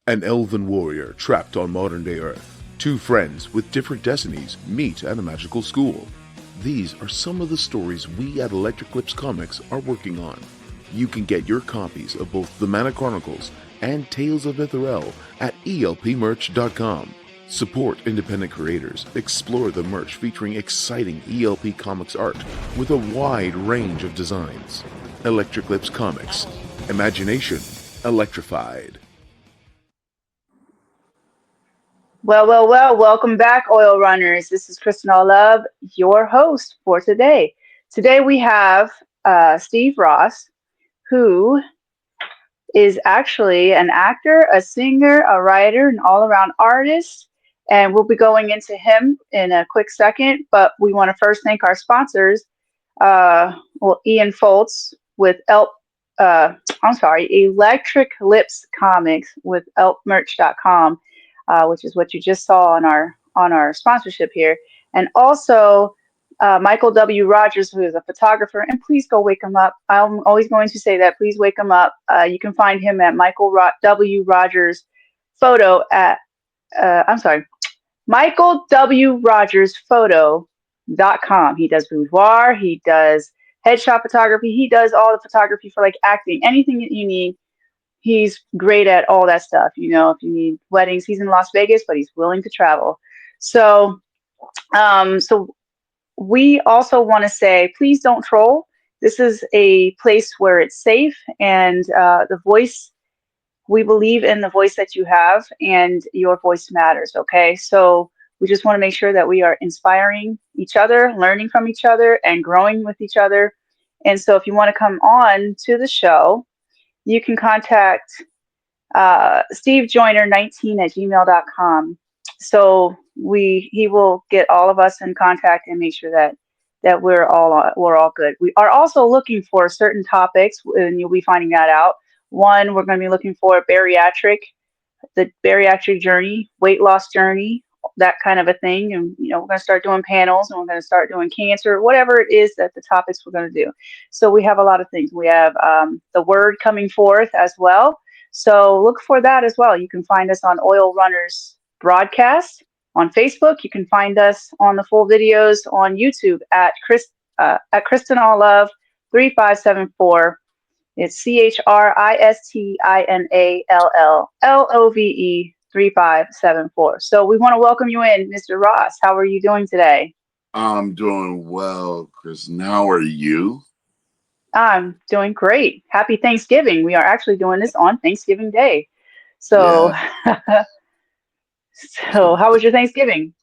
An elven warrior trapped on modern-day Earth. Two friends with different destinies meet at a magical school. These are some of the stories we at Electric Lips Comics are working on. You can get your copies of both The Mana Chronicles and Tales of Mithril at elpmerch.com. Support independent creators. Explore the merch featuring exciting ELP Comics art with a wide range of designs. Electric Lips Comics. Imagination electrified. Well, welcome back, Oil Runners. This is Kristen Love, your host for today. Today we have Steve Ross, who is actually an actor, a singer, a writer, an all around artist. And we'll be going into him in a quick second. But we want to first thank our sponsors. Ian Foltz with Electric Lips Comics with elpmerch.com, which is what you just saw on our sponsorship here, and also Michael W. Rogers, who is a photographer, and please go wake him up. I'm always going to say that. Please wake him up. You can find him at W. Rogers Photo at Michael W. Rogers Photo.com. He does boudoir, he does headshot photography, he does all the photography for like acting, anything that you need. He's great at all that stuff. You know, if you need weddings, he's in Las Vegas, but he's willing to travel. So, so we also want to say, please don't troll. This is a place where it's safe, and the voice, we believe in the voice that you have, and your voice matters. Okay. So we just want to make sure that we are inspiring each other, learning from each other, and growing with each other. And so if you want to come on to the show, you can contact stevejoiner19 at gmail.com. So he will get all of us in contact and make sure that we're all good. We are also looking for certain topics, and you'll be finding that out. One, we're going to be looking for the bariatric journey, weight loss journey, that kind of a thing. And we're going to start doing panels, and we're going to start doing cancer, whatever it is that the topics we're going to do. So we have a lot of things. We have the word coming forth as well. So look for that as well. You can find us on Oil Runners Broadcast on Facebook. You can find us on the full videos on YouTube at Kristen All Love 3574. It's ChristinAllLove 3574. So we want to welcome you in, Mr. Ross. How are you doing today? I'm doing well, Chris. How are you? I'm doing great. Happy Thanksgiving. We are actually doing this on Thanksgiving Day. So, Yeah, so how was your Thanksgiving?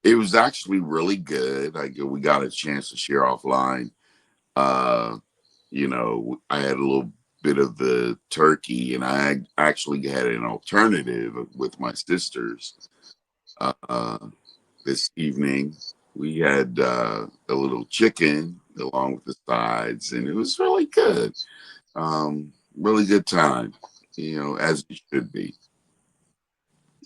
it was actually really good. We got a chance to share offline. Uh, I had a little bit of the turkey, and I actually had an alternative with my sisters. Uh, this evening, we had a little chicken along with the sides, and it was really good. Really good time, as it should be.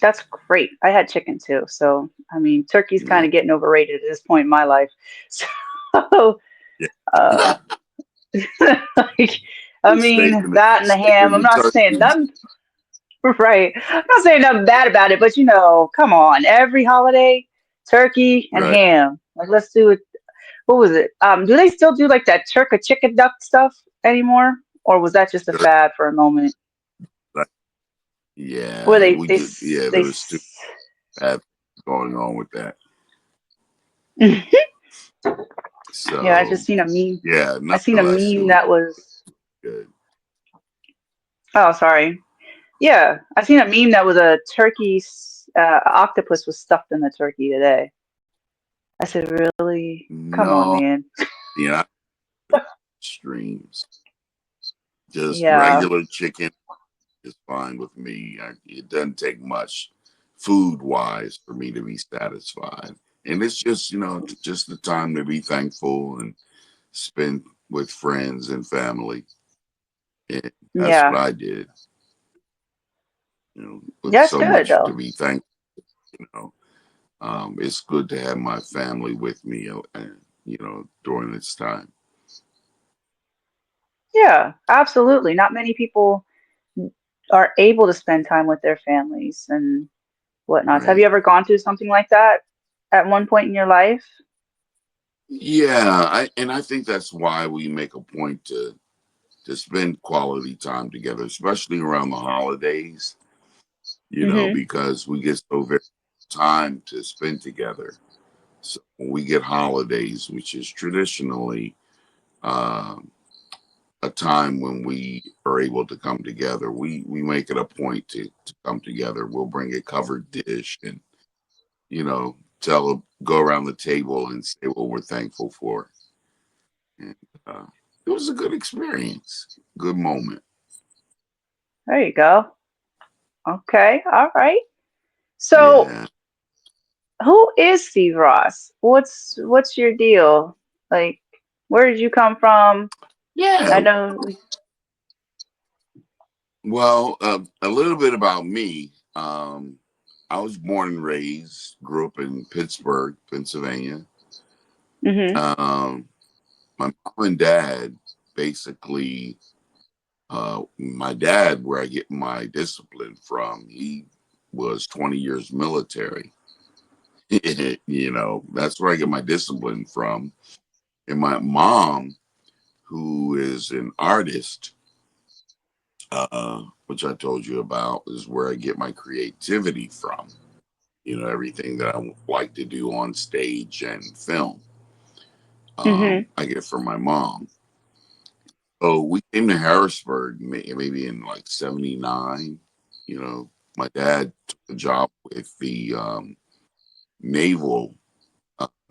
That's great. I had chicken too. So, I mean, turkey's kind Yeah. of getting overrated at this point in my life. So, uh, like, I mean, that and the Steak ham. and I'm the not saying turkeys. nothing, right. I'm not saying nothing bad about it, but come on. Every holiday, turkey and Right. ham. Like, let's do it. What was it? Do they still do like that turkey chicken duck stuff anymore? Or was that just a Turkey. fad for a moment? Where Yeah, we did. Yeah, they there was too bad going on with that. yeah, I So just seen a meme. yeah, I seen a nonetheless, it meme was that was, good. oh, sorry. Yeah, I seen a meme that was a octopus was stuffed in the turkey today. I said, really? Come on, No, man. yeah, streams. Just Yeah, regular chicken is fine with me. It doesn't take much food wise for me to be satisfied. And it's just, just the time to be thankful and spend with friends and family. And that's what yeah. I did, with That's so good much though. to be thankful. You know, it's good to have my family with me, during this time. Yeah, absolutely. Not many people are able to spend time with their families and whatnot. Have you Right. ever gone through something like that at one point in your life? Yeah, I think that's why we make a point to spend quality time together, especially around the holidays, Mm-hmm. because we get so very time to spend together. So when we get holidays, which is traditionally um, a time when we are able to come together, we make it a point to come together. We'll bring a covered dish and go around the table and say what we're thankful for. And uh, it was a good experience, good moment. There you go. Okay. All right. So, Yeah, who is Steve Ross? What's your deal? Like, where did you come from? I yeah. know. Well, a little bit about me. I was born and raised, grew up in Pittsburgh, Pennsylvania. Mm-hmm. Um, my mom and dad basically, my dad, where I get my discipline from, he was 20 years military. That's where I get my discipline from. And my mom, who is an artist, which I told you about, is where I get my creativity from. Everything that I like to do on stage and film, Mm-hmm. I get it from my mom. So we came to Harrisburg maybe in like '79. My dad took a job with the naval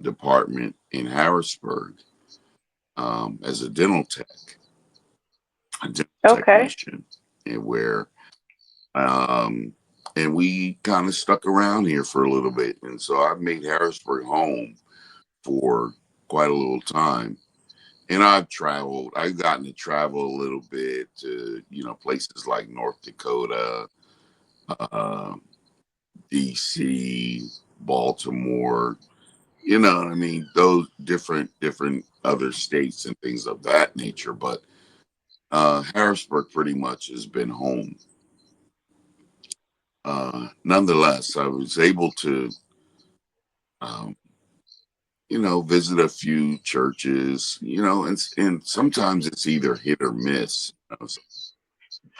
department in Harrisburg as a dental Okay. technician, and where um, and we kind of stuck around here for a little bit, and so I've made Harrisburg home for quite a little time. And I've traveled. I've gotten to travel a little bit to places like North Dakota, uh, DC, Baltimore. You know what I mean? Those different other states and things of that nature. But Harrisburg pretty much has been home. Nonetheless, I was able to, um, visit a few churches. And sometimes it's either hit or miss.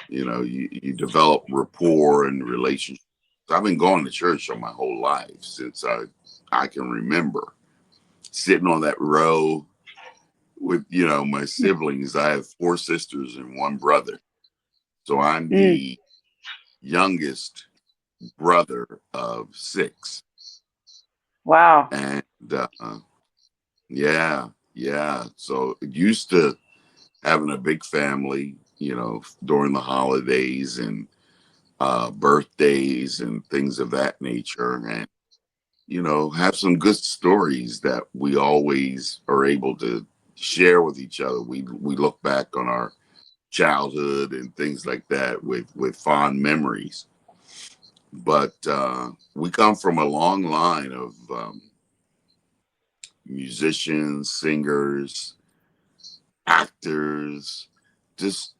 You develop rapport and relationships. I've been going to church all my whole life since I can remember sitting on that row with my siblings. I have four sisters and one brother, so I'm Mm. the youngest brother of six. Wow. And yeah, yeah. So used to having a big family, during the holidays and birthdays and things of that nature, and have some good stories that we always are able to share with each other. We look back on our childhood and things like that with fond memories. But we come from a long line of musicians, singers, actors, just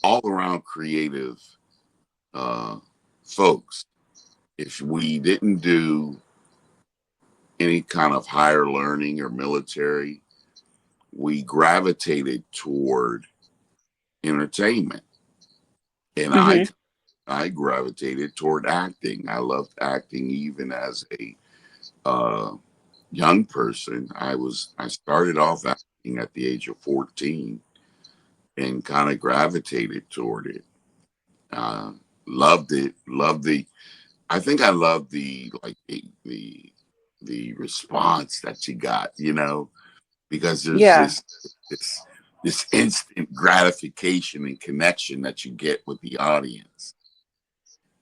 all around creative uh, folks. If we didn't do any kind of higher learning or military, we gravitated toward entertainment. And I Mm-hmm. I gravitated toward acting. I loved acting even as a uh, young person. I started off acting at the age of 14 and kind of gravitated toward it. Uh, Loved it. Loved the. I think I loved the response that you got. Because there's Yeah. this instant gratification and connection that you get with the audience,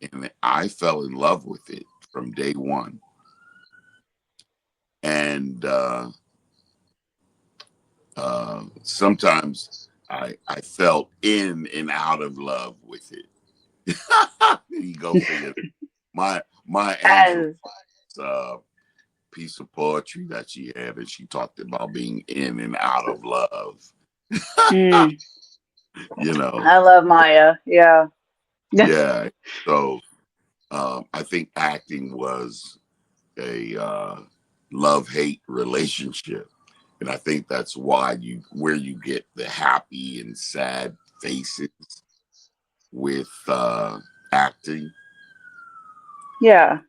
and I fell in love with it from day one. And sometimes I felt in and out of love with it. You go figure. My Angela As uh, piece of poetry that she had, and she talked about being in and out of love. mm, you know, I love Maya. Yeah. Yeah. So I think acting was a love-hate relationship. And I think that's why where you get the happy and sad faces with acting. Yeah.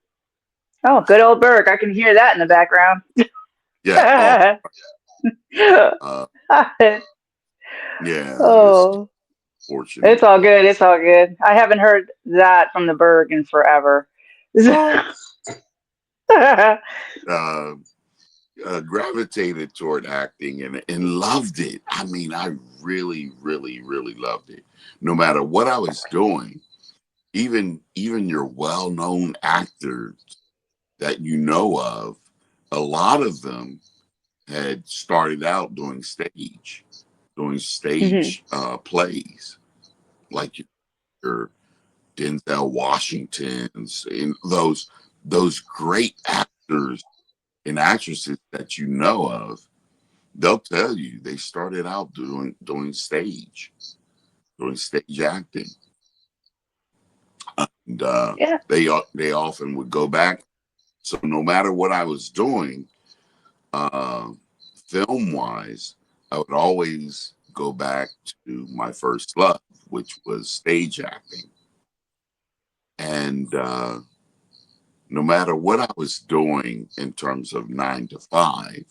Oh, good old Berg. I can hear that in the background. Yeah. Oh, uh, yeah. It's Oh, fortunate. it's all good. It's all good. I haven't heard that from the Berg in forever. Oh, uh, gravitated toward acting and loved it. I mean, I really, really, really loved it. No matter what I was doing, even your well-known actors that you know of, a lot of them had started out doing Hmm. stage plays, like your Denzel Washingtons and those great actors and actresses that you know of. They'll tell you they started out doing stage acting, and Yeah. they often would go back. So no matter what I was doing, uh, film wise, I would always go back to my first love, which was stage acting. And no matter what I was doing in terms of 9 to 5,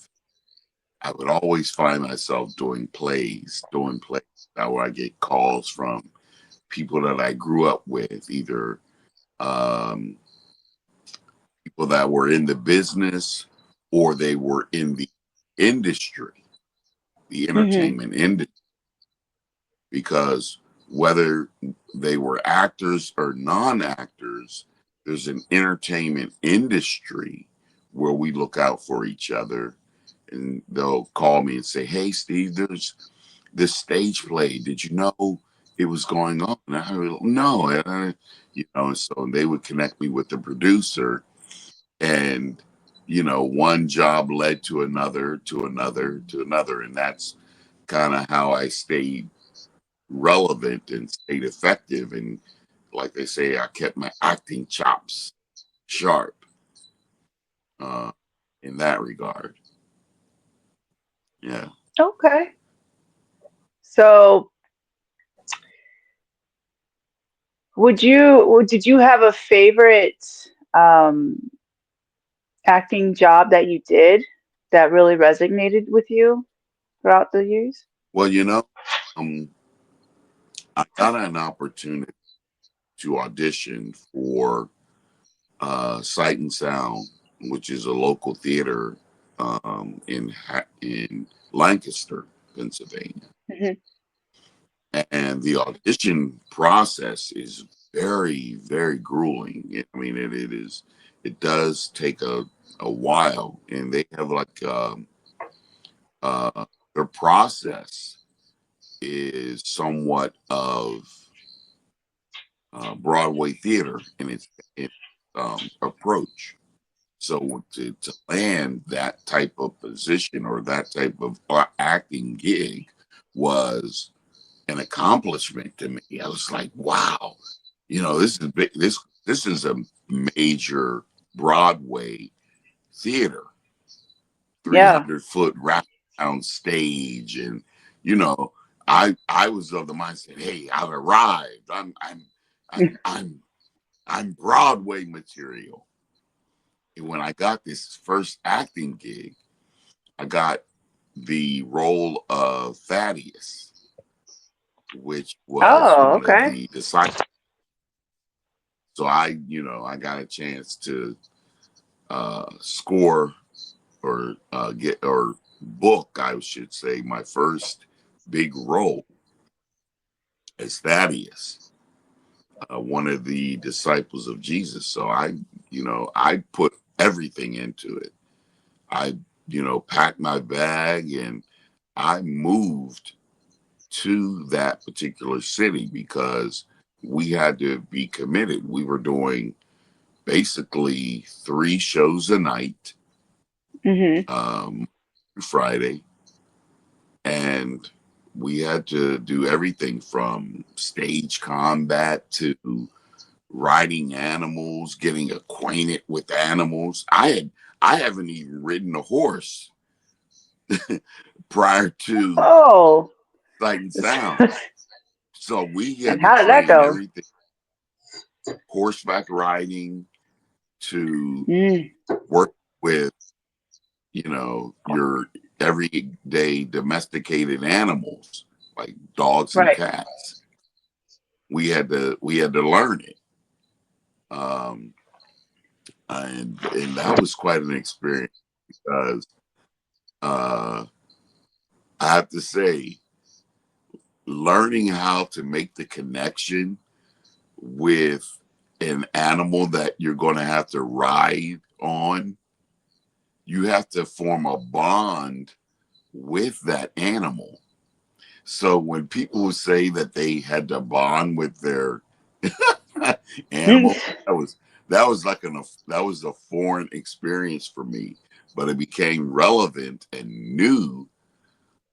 I would always find myself doing plays. Now where I get calls from people that I grew up with, either um, people that were in the business or they were in the industry, the Hmm. entertainment industry, because whether they were actors or non-actors, there's an entertainment industry where we look out for each other, and they'll call me and say, "Hey, Steve, there's this stage play. Did you know it was going on?" And I would, no, so they would connect me with the producer, and one job led to another, to another, to another, and that's kind of how I stayed relevant and stayed effective. And like they say, I kept my acting chops sharp uh, in that regard. Yeah. Okay. So, did you have a favorite um, acting job that you did that really resonated with you throughout the years? Well, um, I got an opportunity to audition for Sight and Sound, which is a local theater in Lancaster, Pennsylvania. Hmm. And the audition process is very, very grueling. I mean, it is. It does take a while, and they have like uh, their process is somewhat of Broadway theater in its approach. So to land that type of position or that type of acting gig was an accomplishment to me. I was like, wow, this is big. This is a major Broadway theater, Yeah. 300-foot wraparound stage, and you know, I was of the mindset, hey, I've arrived. I'm Broadway material. And when I got this first acting gig, I got the role of Thaddeus, which was Oh, one of okay. the disciples. So I got a chance to score or get or book, I should say, my first big role as Thaddeus, one of the disciples of Jesus. So I put everything into it. I, packed my bag and I moved to that particular city because we had to be committed. We were doing basically 3 shows a night, Hmm. um, Friday, and we had to do everything from stage combat to riding animals, getting acquainted with animals. I haven't even ridden a horse prior to Oh, Sight and Sound. So we and had to how did that train go? everything, horseback riding to Mm, work with, your everyday domesticated animals like dogs and right. cats. We had to learn it. Um, and that was quite an experience because uh, I have to say, learning how to make the connection with an animal that you're going to have to ride on, you have to form a bond with that animal. So when people say that they had to bond with their Mm, animal, that was a foreign experience for me, but it became relevant and new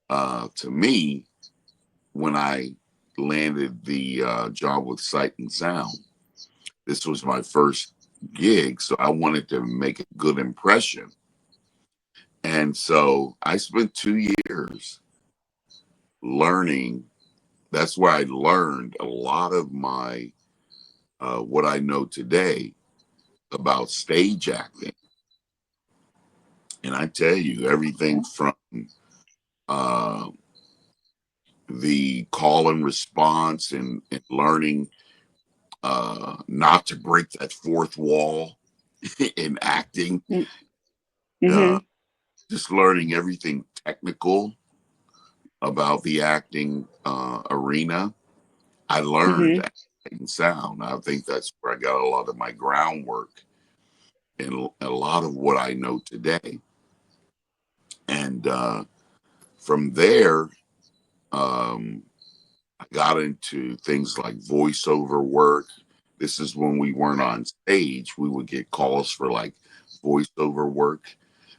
to me when I landed the job with Sight and Sound. This was my first gig, so I wanted to make a good impression. And so I spent 2 years learning. That's where I learned a lot of my what I know today about stage acting. And I tell you, everything from uh, the call and response and learning not to break that fourth wall in acting, mm, uh, mhm, just learning everything technical about the acting arena. I learned mhm. acting sound. I think that's where I got a lot of my groundwork and a lot of what I know today. And from there, um, I got into things like voiceover work. This is when we weren't on stage. We would get calls for like voiceover work.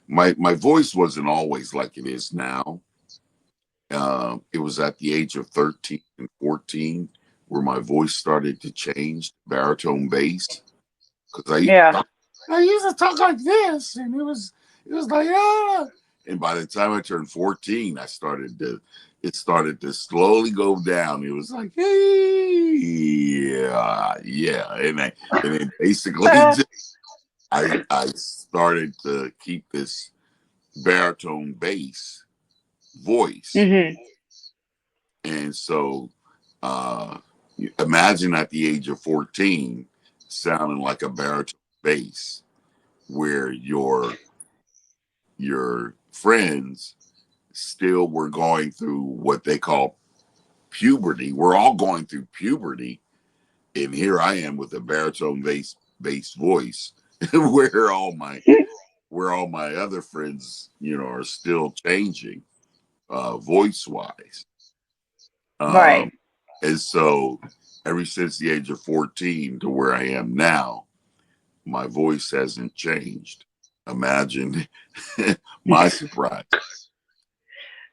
My voice wasn't always like it is now. It was at the age of 13 and 14 where my voice started to change, baritone bass. Because Yeah. I used to talk like this, and it was like ah. And by the time I turned 14, it started to slowly go down. It was like hey, yeah, and then basically Uh, just, I started to keep this baritone bass voice. mhm. And so uh, imagine at the age of 14 sounding like a baritone bass where your friends still were going through what they call puberty. We're all going through puberty. And here I am with a baritone bass voice where all my other friends, are still changing voice wise. Right. Um, and so ever since the age of 14 to where I am now, my voice hasn't changed. Imagine my surprise.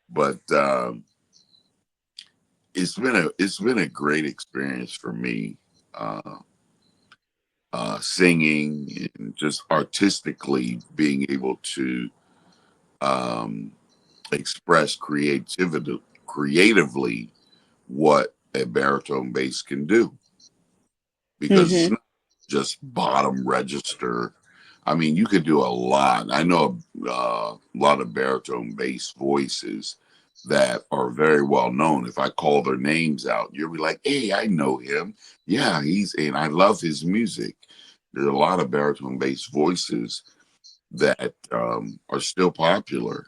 But it's been a great experience for me, uh, singing and just artistically being able to um, express creatively what a baritone bass can do because it's Mhm. not just bottom register. I mean, you could do a lot. I know a lot of baritone bass voices that are very well known. If I call their names out, you'll be like, "Hey, I know him. Yeah, and I love his music." There's a lot of baritone bass voices that are still popular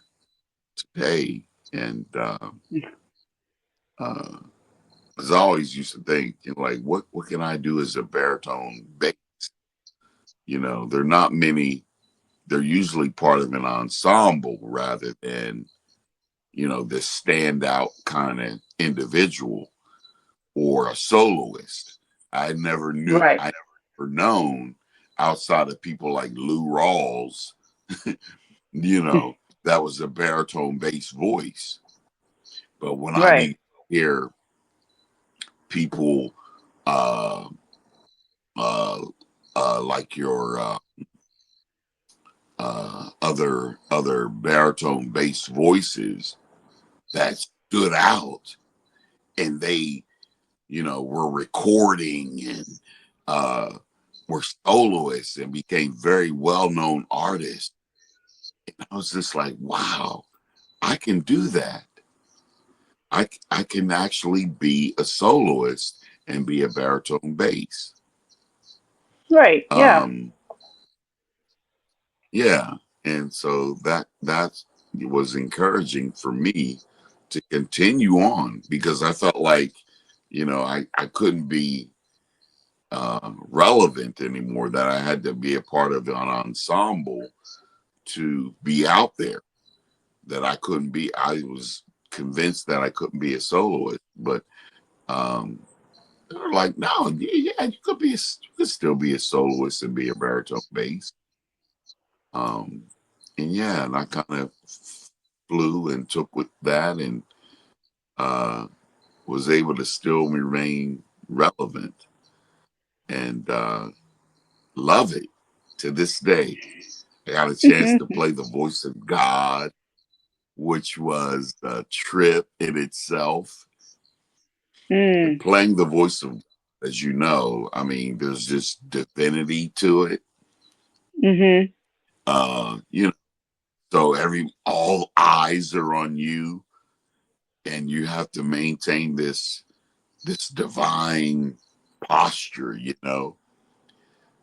today, and uh, as I always used to think, like, what can I do as a baritone bass? There are not many. They're usually part of an ensemble rather than this standout kind of individual or a soloist. Right. I never known outside of people like Lou Rawls, that was a baritone bass voice. But when I Right. be hear people uh uh like your other baritone bass voices that stood out, and they, were recording and uh were soloists and became very well-known artists. And I was just like, wow, I can do that. I can actually be a soloist and be a baritone bass. Right. Yeah. Um, yeah, and so that was encouraging for me to continue on, because I felt like, I couldn't be relevant anymore, that I had to be a part of an ensemble to be out there, that I was convinced that I couldn't be a soloist, but um, they were like, no, yeah, you could still be a soloist and be a baritone bass. Um, and yeah, and I kind of flew and took with that, and uh, was able to still remain relevant, and love it to this day. I got a chance to play the voice of God, which was a trip in itself. And Mm. playing the voice of, as you know, I mean, there's just divinity to it. Mhm. You know, so all eyes are on you, and you have to maintain this divine posture,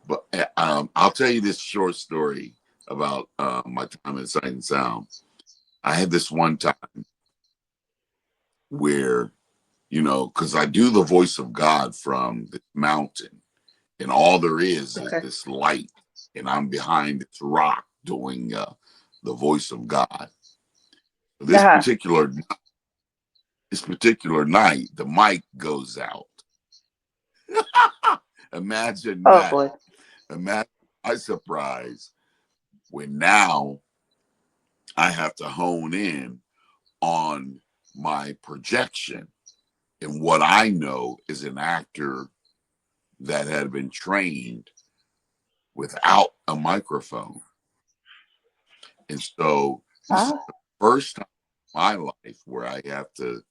But I'll tell you this short story about my time in Sight and Sound. I had this one time where, because I do the voice of God from the mountain, and all there is Okay. this light, and I'm behind this rock doing the voice of God. This Uh-huh. particular this particular night, the mic goes out. Imagine Oh that. boy. Imagine my surprise when now I have to hone in on my projection and what I know is an actor that had been trained without a microphone. And so this is Ah. the first time in my life where I have to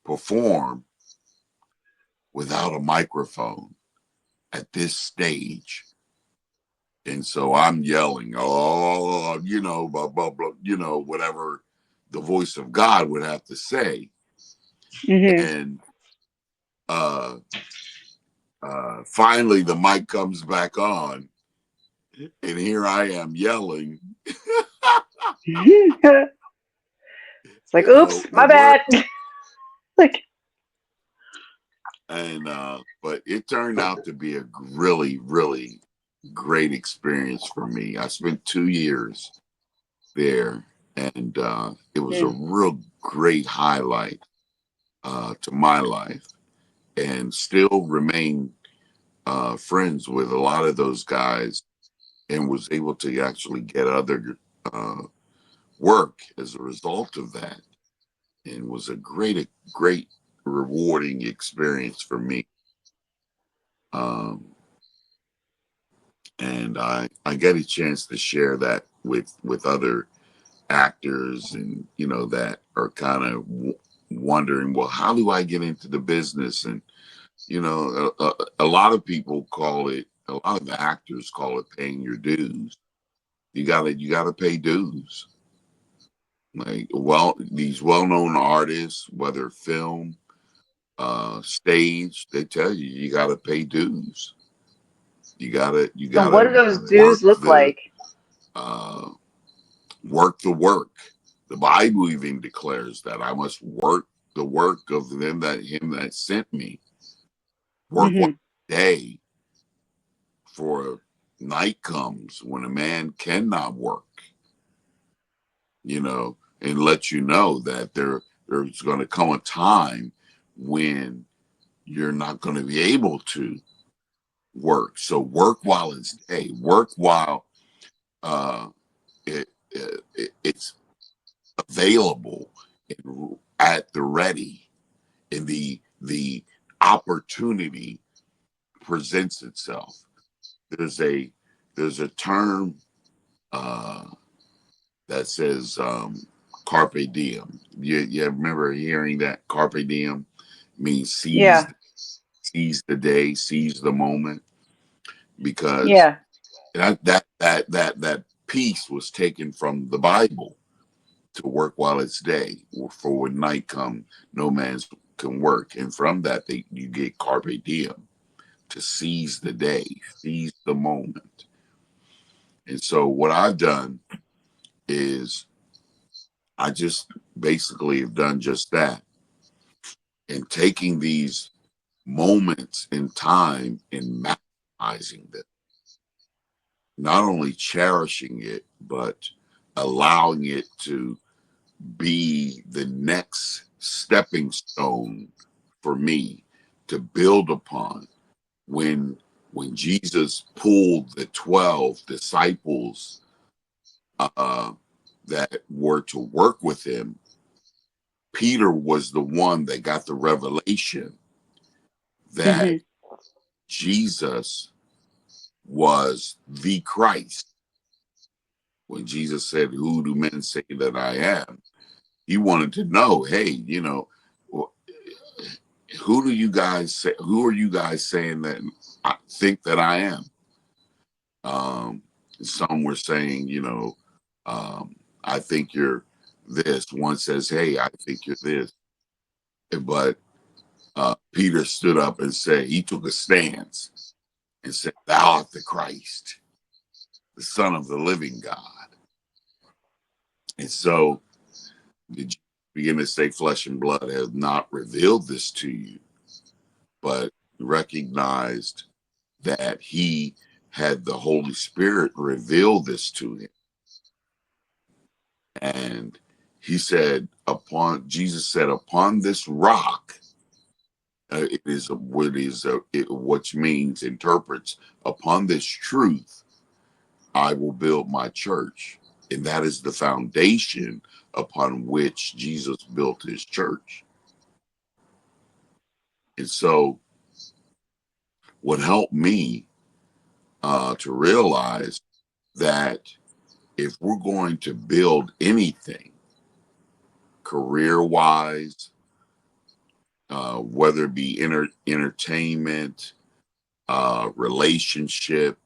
perform without a microphone at this stage. And so I'm yelling, oh, blah, blah, blah, whatever the voice of God would have to say. Mhm. And uh, finally, the mic comes back on, and here I am yelling, It's like, oops, the my word. bad. Like, And, but it turned out to be a really, really great experience for me. I spent 2 years there, and it was a mm. real great highlight to my life, and still remain friends with a lot of those guys, and was able to actually get other uh, work as a result of that, and was a great rewarding experience for me. Um, and I get a chance to share that with other actors, and that are kind of wondering, well, how do I get into the business? And a lot of people call it, a lot of actors call it paying your dues. You gotta pay dues. Like, well, these well-known artists, whether film, stage, they tell you you gotta pay dues. You So what gotta do those work dues look the like? uh, work the work. The Bible even declares that I must work the work of him that sent me. Work one Mhm. day, for night comes when a man cannot work, and let you know that there's going to come a time when you're not going to be able to work. So work while it's day. Work while uh, it's available, at the ready, and the opportunity presents itself. There's a there's a term uh, that says carpe diem. You remember hearing that? Carpe diem means Yeah. seize the day, seize the moment, because Yeah. that piece was taken from the Bible, to work while it's day, or for when night come, no man's can work. And from that, you get carpe diem, to seize the day, seize the moment. And so what I've done is I just basically have done just that, and taking these moments in time and maximizing them, not only cherishing it, but allowing it to be the next stepping stone for me to build upon. When Jesus pulled the 12 disciples uh, that were to work with him, Peter was the one that got the revelation that Hmm. Jesus was the Christ. When Jesus said, "Who do men say that I am?" He wanted to know, hey, who do you guys say? Who are you guys saying that I think that I am? Um, some were saying, I think you're this. One says, hey, I think you're this. But Peter stood up and said, he took a stance and said, "Thou art the Christ, the Son of the living God." And so did you begin to say, flesh and blood has not revealed this to you, but recognized that he had the Holy Spirit reveal this to him. And he said, Jesus said, upon this rock, it is what is which means interprets, upon this truth I will build my church. And that is the foundation upon which Jesus built his church. And so what helped me to realize that if we're going to build anything career wise, whether it be entertainment, relationship,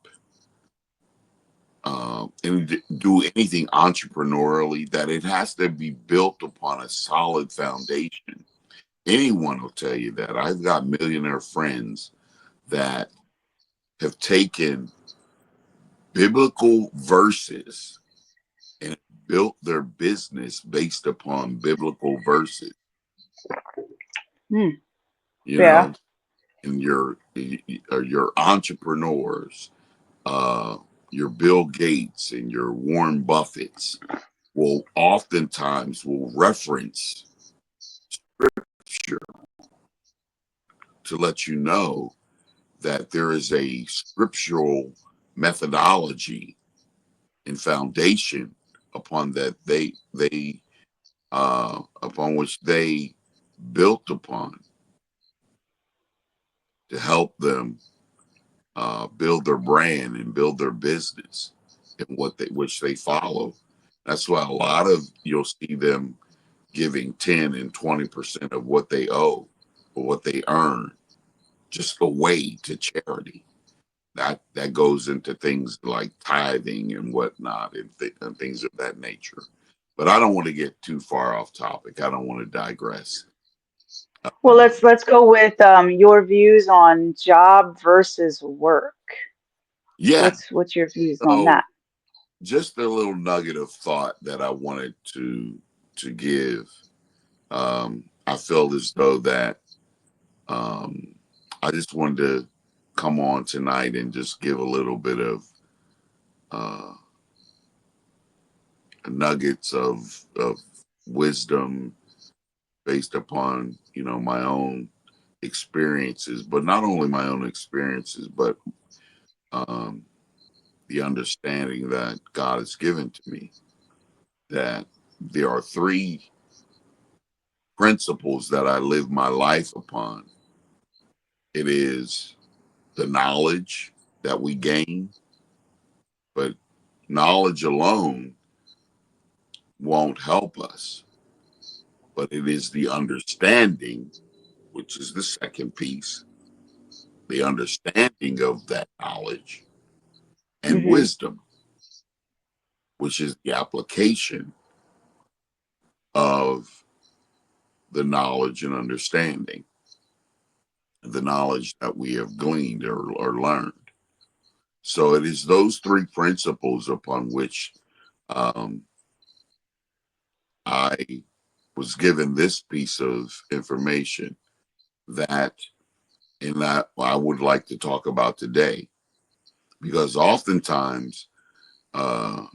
and do anything entrepreneurially, that it has to be built upon a solid foundation. Anyone will tell you that. I've got millionaire friends that have taken biblical verses and built their business based upon biblical verses. Mm. You Yeah. know, and your entrepreneurs, uh, your Bill Gates and your Warren Buffetts will oftentimes will reference scripture to let you know that there is a scriptural methodology and foundation upon that they upon which they built upon to help them build their brand and build their business and which they follow. That's why a lot of you'll see them giving 10 and 20% of what they owe or what they earn just away to charity. That goes into things like tithing and whatnot, and things of that nature. But I don't want to get too far off topic. I don't want to digress. Well, Um, let's go with your views on job versus work. yeah. What's your views on So that? just a little nugget of thought that I wanted to give. I feel as though that um, I just wanted to come on tonight and just give a little bit of uh, nuggets of wisdom based upon my own experiences, but not only my own experiences, but um, the understanding that God has given to me, that there are three principles that I live my life upon. It is the knowledge that we gain, but knowledge alone won't help us. But it is the understanding, which is the second piece, the understanding of that knowledge and Mhm. wisdom, which is the application of the knowledge and understanding, the knowledge that we have gleaned or learned. So it is those three principles upon which um, I was given this piece of information that and that I would like to talk about today, because oftentimes uh,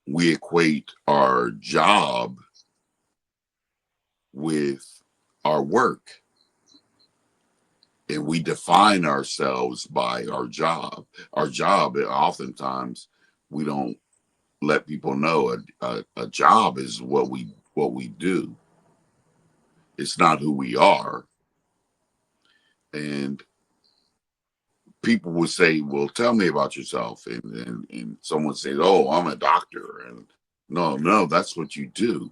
we equate our job with our work, and we define ourselves by our job. Our job, oftentimes, we don't let people know a job is what we do. It's not who we are. And people would say, "Well, tell me about yourself," and someone says, "Oh, I'm a doctor," and no, that's what you do.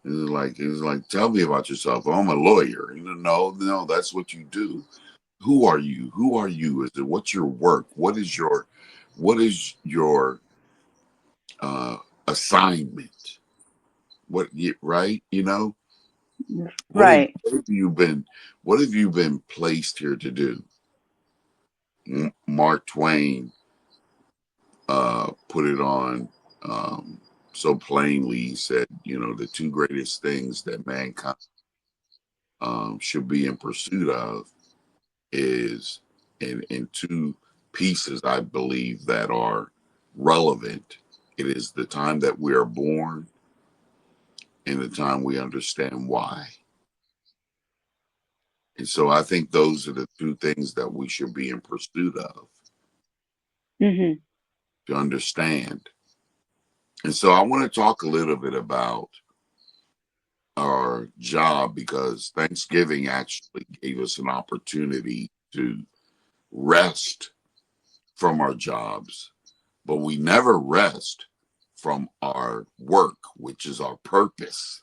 It's like, tell me about yourself. Oh, I'm a lawyer. And no, that's what you do. Who are you? Who are you? Is it what's your work? What is your uh, assignment? Right? What have, Right. what have you been? What have you been placed here to do? Mark Twain put it on so plainly. He said, the two greatest things that mankind should be in pursuit of is in two pieces, I believe, that are relevant. It is the time that we are born and the time we understand why. And so I think those are the two things that we should be in pursuit of, Mhm. to understand. And so I want to talk a little bit about our job, because Thanksgiving actually gave us an opportunity to rest from our jobs, but we never rest from our work, which is our purpose,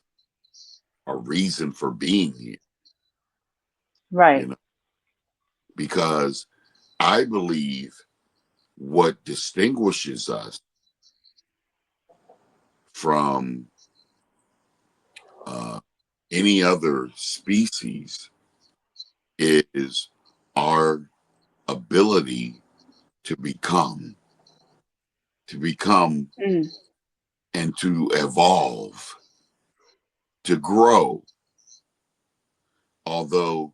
our reason for being here, you Right. know, because I believe what distinguishes us from uh, any other species is our ability to become Mm. and to evolve, to grow. Although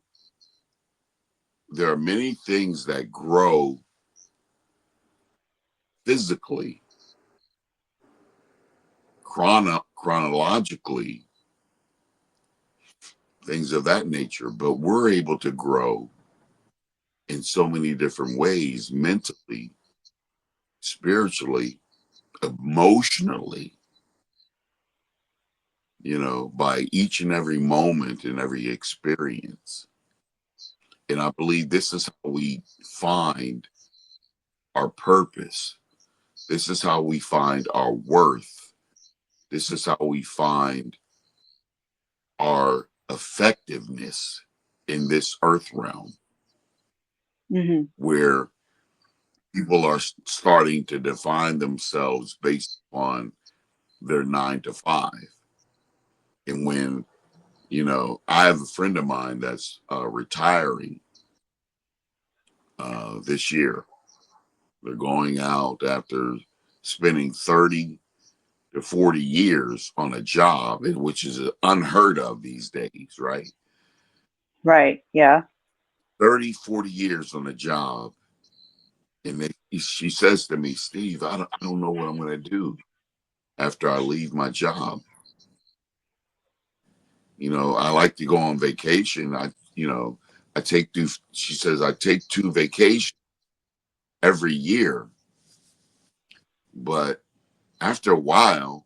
there are many things that grow physically, chronologically, things of that nature, but we're able to grow in so many different ways, mentally, spiritually, emotionally, by each and every moment and every experience. And I believe this is how we find our purpose. This is how we find our worth. This is how we find our effectiveness in this earth realm, Mhm. where people are starting to define themselves based on their 9 to 5. And when, I have a friend of mine that's retiring this year. They're going out after spending 30 to 40 years on a job, which is unheard of these days, right? Right. Yeah. 30, 40 years on a job. And she says to me, Steve, I don't know what I'm going to do after I leave my job. I like to go on vacation. I take two, she says, I take 2 vacations every year. But after a while,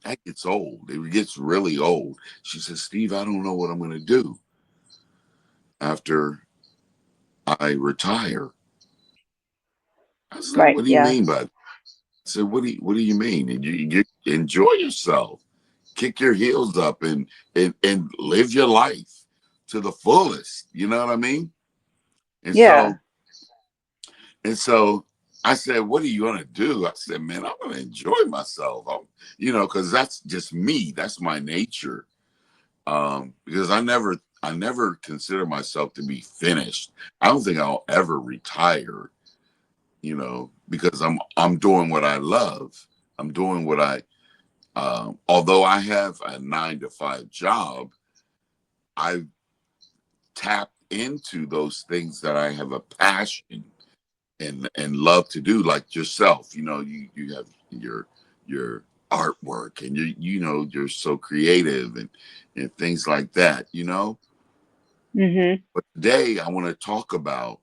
That gets old. It gets really old. She says, Steve, I don't know what I'm going to do after I retire. I was like, Right. what do you Yeah. mean by that? I said, what do you mean? And you enjoy yourself, kick your heels up and live your life to the fullest. You know what I mean? And Yeah. so, and so I said, what are you going to do? I said, man, I'm going to enjoy myself. Cause that's just me. That's my nature. Because I never consider myself to be finished. I don't think I'll ever retire, because I'm doing what I love. I'm doing what although I have a 9 to 5 job, I tapped into those things that I have a passion and love to do, like yourself. You have your artwork, and you're so creative and things like that. Mhm. But today I want to talk about,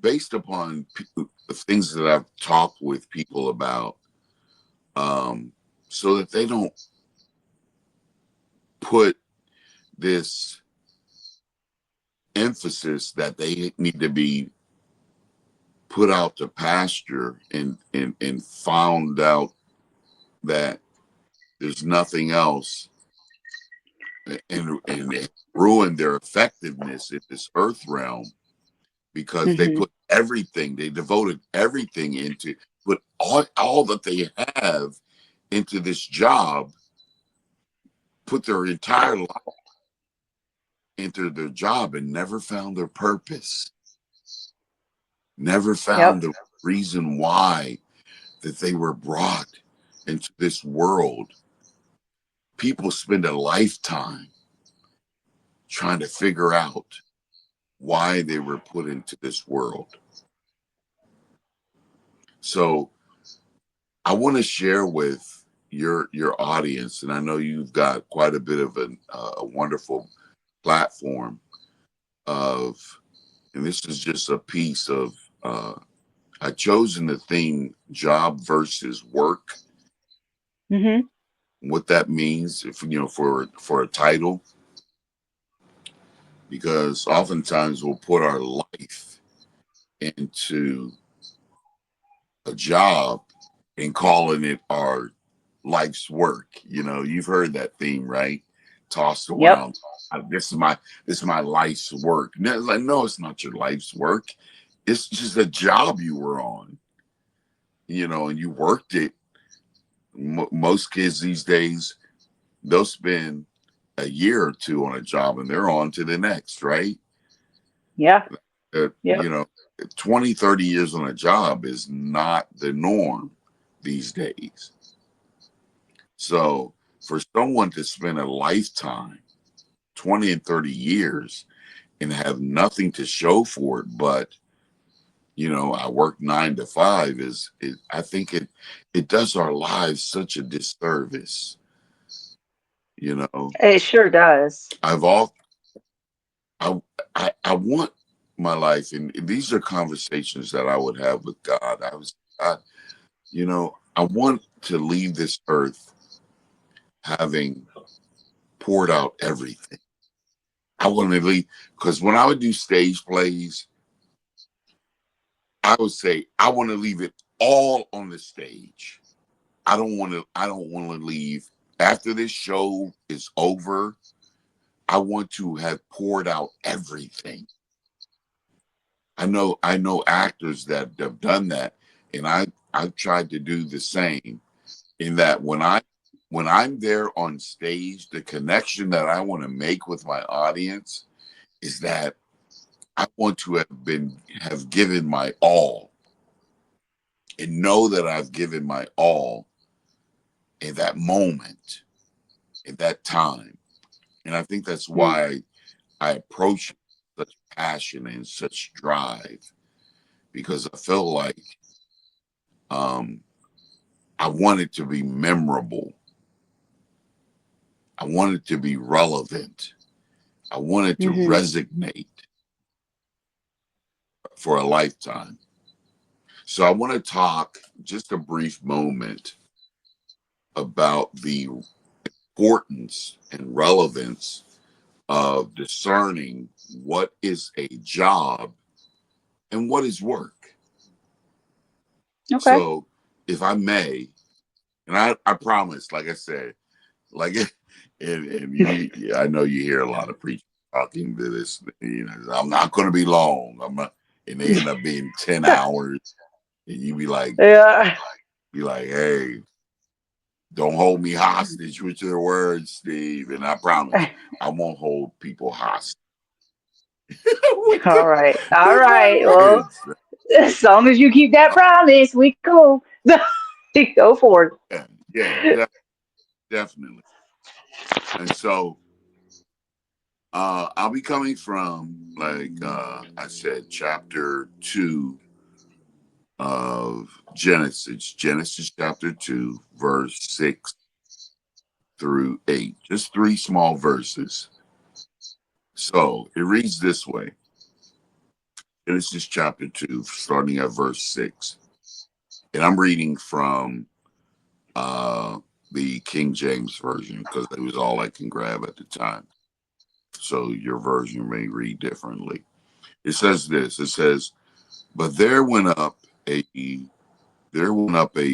based upon the things that I've talked with people about, so that they don't put this emphasis that they need to be put out to pasture and found out that there's nothing else, and it ruined their effectiveness in this earth realm, because Mhm. they devoted everything into, put all that they have into this job, put their entire life into their job, and never found their purpose, never found Yep. the reason why that they were brought into this world. People spend a lifetime trying to figure out why they were put into this world. So I want to share with your audience, and I know you've got quite a bit of a wonderful platform of, and this is just a piece of. I chosen the theme job versus work. Mhm. What that means, if for a title, because oftentimes we'll put our life into a job and calling it our life's work. You've heard that theme, right? Tossed Yep. around. This is my life's work. No, it's like, no, it's not your life's work. It's just a job you were on, and you worked it. Most kids these days, they'll spend a year or two on a job and they're on to the next, right? Yeah. uh, Yep. you know 20, 30 years on a job is not the norm these days. So for someone to spend a lifetime, 20 and 30 years, and have nothing to show for it, but I work 9 to 5, I think it does our lives such a disservice. you know It sure does. I've all I want my life, and these are conversations that I would have with God. God, I want to leave this earth having poured out everything. I want to leave, because when I would do stage plays, I would say I want to leave it all on the stage. I don't want to leave after this show is over. I want to have poured out everything. I know actors that have done that, and I've tried to do the same. In that, when I'm there on stage, the connection that I want to make with my audience is that I want to have given my all, and know that I've given my all in that moment, in that time. And I think that's Mm. why I approach such passion and such drive, because I feel like um, I want it to be memorable. I want it to be relevant. I want it to Mhm. resonate for a lifetime. So I want to talk just a brief moment about the importance and relevance of discerning what is a job and what is work. Okay. So, if I may, and I promise, like I said, like, and you, I know you hear a lot of preachers talking to this. You know, I'm not going to be long. I'm not, and they end up being 10 hours, and you Yeah. be like, hey, don't hold me hostage with your words, Steve. And I promise, I won't hold people hostage with All right. All with my right. Well, words. as long as you keep that promise, we cool. Go for it. Yeah, yeah, definitely. And so, I'll be coming from, like I said, chapter 2 of Genesis, Genesis chapter 2, verse 6 through 8. Just three small verses. So it reads this way: Genesis chapter 2, starting at verse 6. And I'm reading from uh, the King James Version because it was all I can grab at the time. So your version may read differently. It says this: it says, But there went up a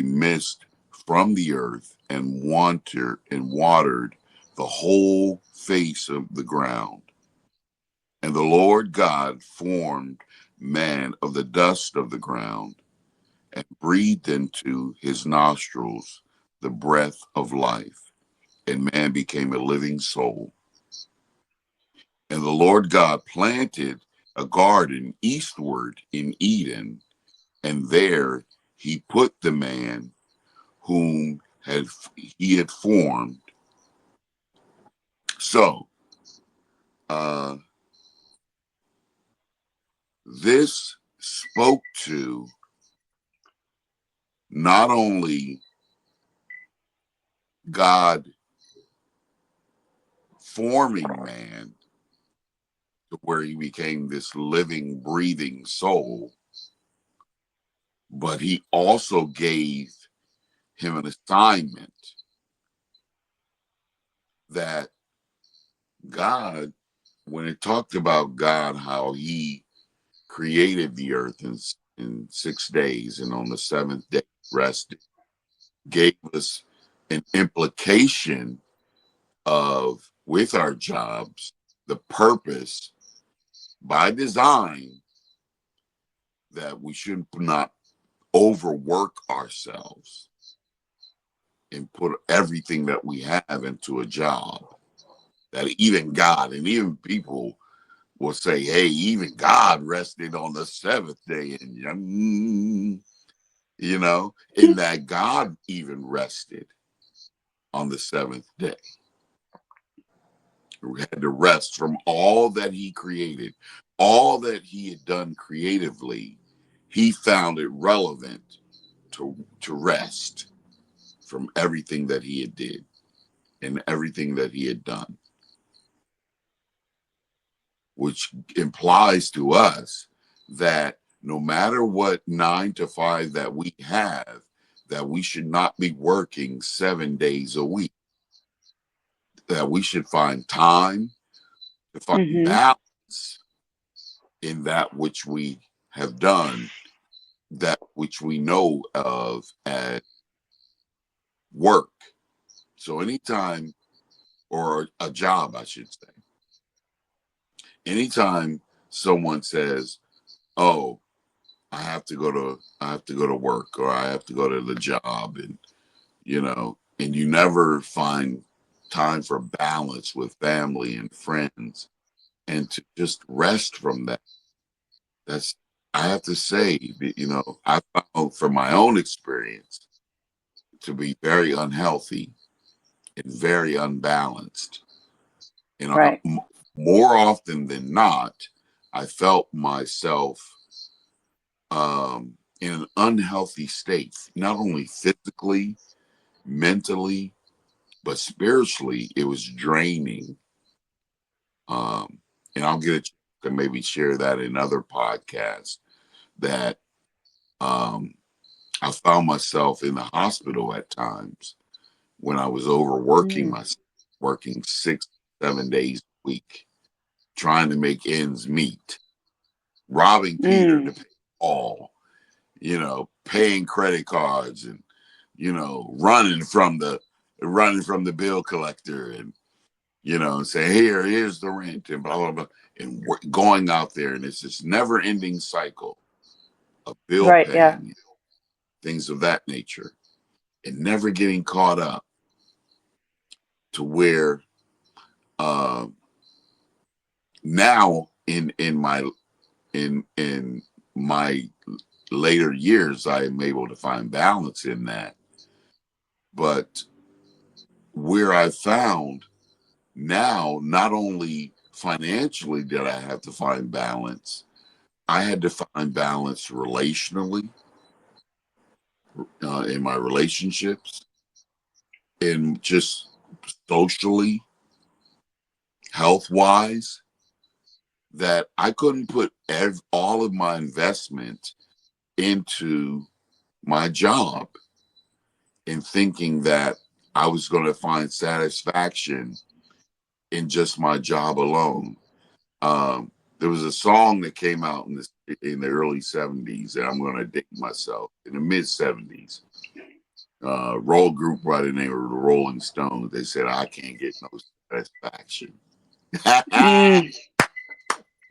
mist from the earth and watered the whole face of the ground. And the Lord God formed man of the dust of the ground and breathed into his nostrils the breath of life, and man became a living soul. And the Lord God planted a garden eastward in Eden, and there he put the man whom he had formed. So uh, this spoke to not only God forming man to where he became this living, breathing soul, but he also gave him an assignment that God, when it talked about God, how he created the earth in 6 days and on the seventh day rested, gave us an implication of, with our jobs, the purpose by design, that we should not overwork ourselves and put everything that we have into a job. That even God and even people will say, hey, even God rested on the seventh day. And, in that God even rested on the seventh day. We had to rest from all that he created, all that he had done creatively. He found it relevant to rest from everything that he had did and everything that he had done, which implies to us that no matter what 9 to 5 that we have, that we should not be working 7 days a week, that we should find time to find Mm-hmm. balance in that which we have done, that which we know of as work. So anytime, or a job, I should say, anytime someone says, "Oh, I have to go to work, or I have to go to the job," and you never find time for balance with family and friends, and to just rest from that. That's, I have to say, I found from my own experience to be very unhealthy and very unbalanced. Right. More often than not, I felt myself in an unhealthy state, not only physically, mentally, but spiritually. It was draining. Um, and I'll get a chance to maybe share that in other podcasts, that um, I found myself in the hospital at times, when I was overworking Mm, myself, working 6, 7 days a week, trying to make ends meet, robbing Peter mm, to pay Paul, paying credit cards and, running from the bill collector and, say, here's the rent and blah, blah, blah. And going out there. And it's this never ending cycle of bill right. Yeah. paying, things of that nature, and never getting caught up to where uh, now in my later years, I'm able to find balance in that. But where I found now, not only financially did I have to find balance, I had to find balance relationally, in my relationships, and just socially, health wise, that I couldn't put all of my investment into my job and thinking that I was going to find satisfaction in just my job alone. There was a song that came out in the early 70s, and I'm going to date myself, in the mid 70s. Roll group by the name of the Rolling Stones. They said, I can't get no satisfaction. Mm,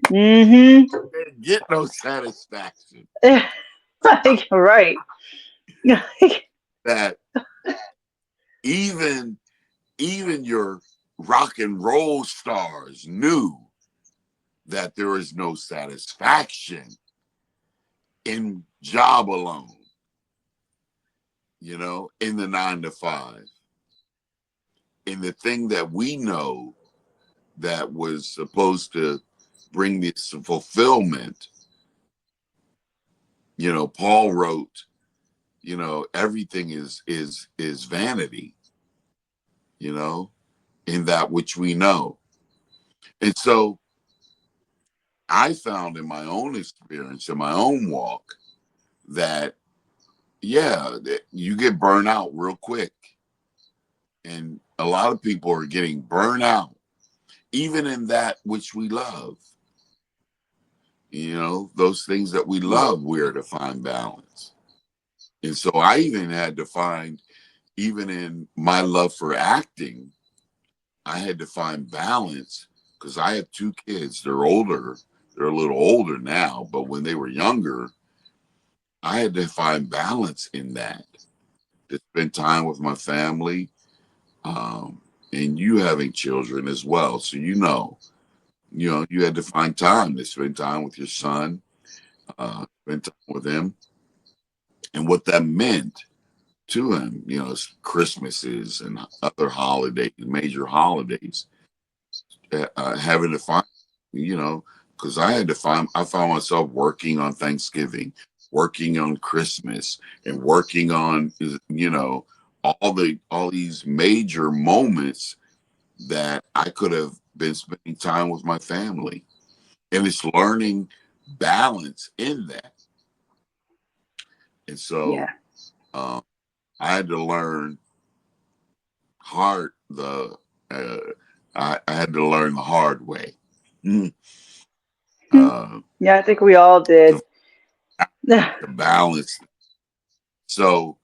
mm-hmm. Can't get no satisfaction. Like, right. That even even your rock and roll stars knew that there is no satisfaction in job alone, in the 9 to 5. In the thing that we know that was supposed to bring this fulfillment, Paul wrote, everything is vanity, you know, in that which we know. And so I found in my own experience, in my own walk, that you get burned out real quick. And a lot of people are getting burned out, even in that which we love. Those things that we love, we're to find balance. And so I even had to find, even in my love for acting, I had to find balance because I have 2 kids. They're older. They're a little older now, but when they were younger, I had to find balance in that, to spend time with my family, and you having children as well. So, you had to find time to spend time with your son, spend time with him, and what that meant to him, Christmases and other holidays, major holidays, having to find, because I found myself working on Thanksgiving, working on Christmas, and working on, all these major moments that I could have been spending time with my family. And it's learning balance in that. And Yeah. so um, I had to learn hard the uh, I had to learn the hard way. Mm. Hmm. uh, Yeah, I think we all to, did. to balance. So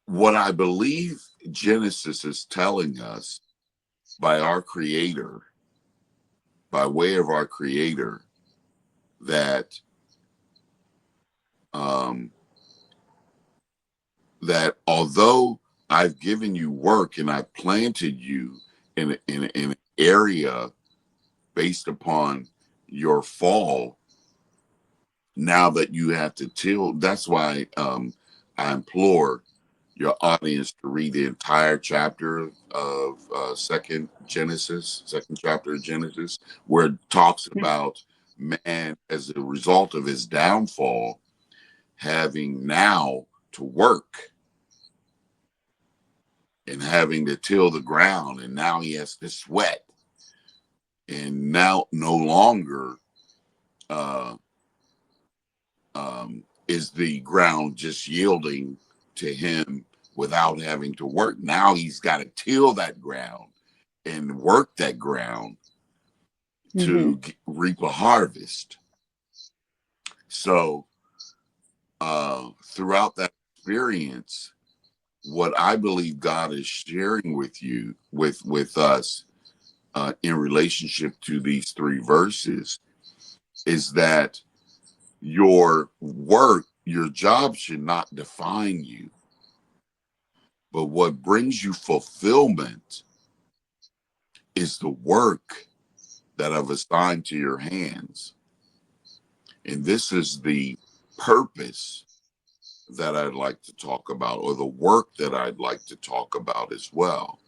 what I believe Genesis is telling us, by our creator, by way of our creator, that um, that although I've given you work and I've planted you in an area based upon your fall, now that you have to till. That's why I implore your audience to read the entire chapter of second chapter of Genesis, where it talks about man as a result of his downfall having now to work and having to till the ground, and now he has to sweat, and now no longer uh, is the ground just yielding to him without having to work. Now he's got to till that ground and work that ground Mm-hmm. to reap a harvest. So throughout that experience, what I believe God is sharing with you, with us, in relationship to these three verses, is that your work, your job should not define you, but what brings you fulfillment is the work that I've assigned to your hands. And this is the purpose that I'd like to talk about, or the work that I'd like to talk about as well.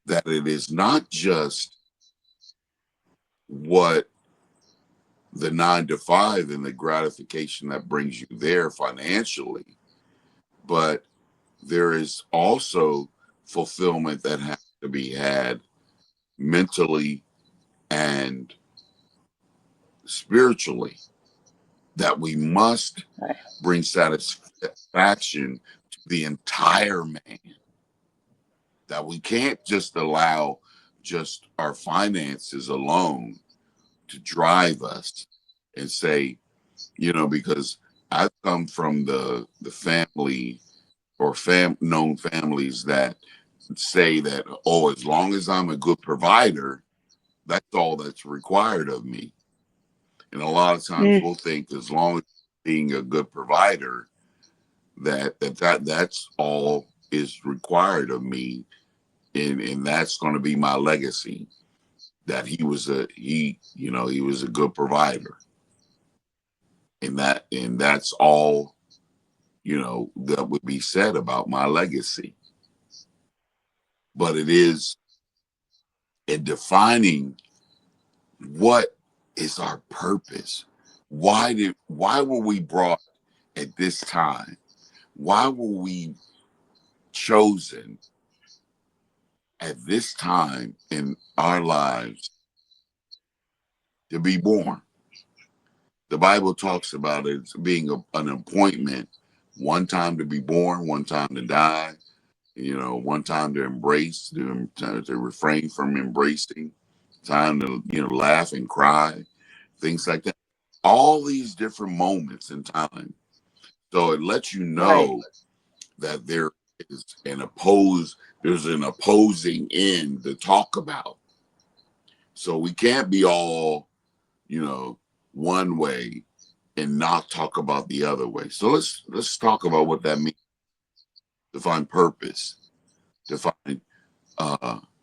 That it is not just what the 9 to 5 and the gratification that brings you there financially, but there is also fulfillment that has to be had mentally and spiritually, that we must Right. bring satisfaction to the entire man, that we can't just allow just our finances alone to drive us and say, because I've come from the family or known families that say that, oh, as long as I'm a good provider, that's all that's required of me. And a lot of times Mm. we'll think, as long as being a good provider, that's all is required of me, and that's going to be my legacy. That he was a good provider, and that's all that would be said about my legacy. But it is in defining what is our purpose. Why were we brought at this time? Why were we chosen at this time in our lives to be born? The Bible talks about it as being an appointment, one time to be born, one time to die, one time to embrace, to refrain from embracing, time to, laugh and cry, things like that. All these different moments in time. So it lets you Right. know that there's an opposing end to talk about. So we can't be all, one way and not talk about the other way. So let's talk about what that means. Define purpose, define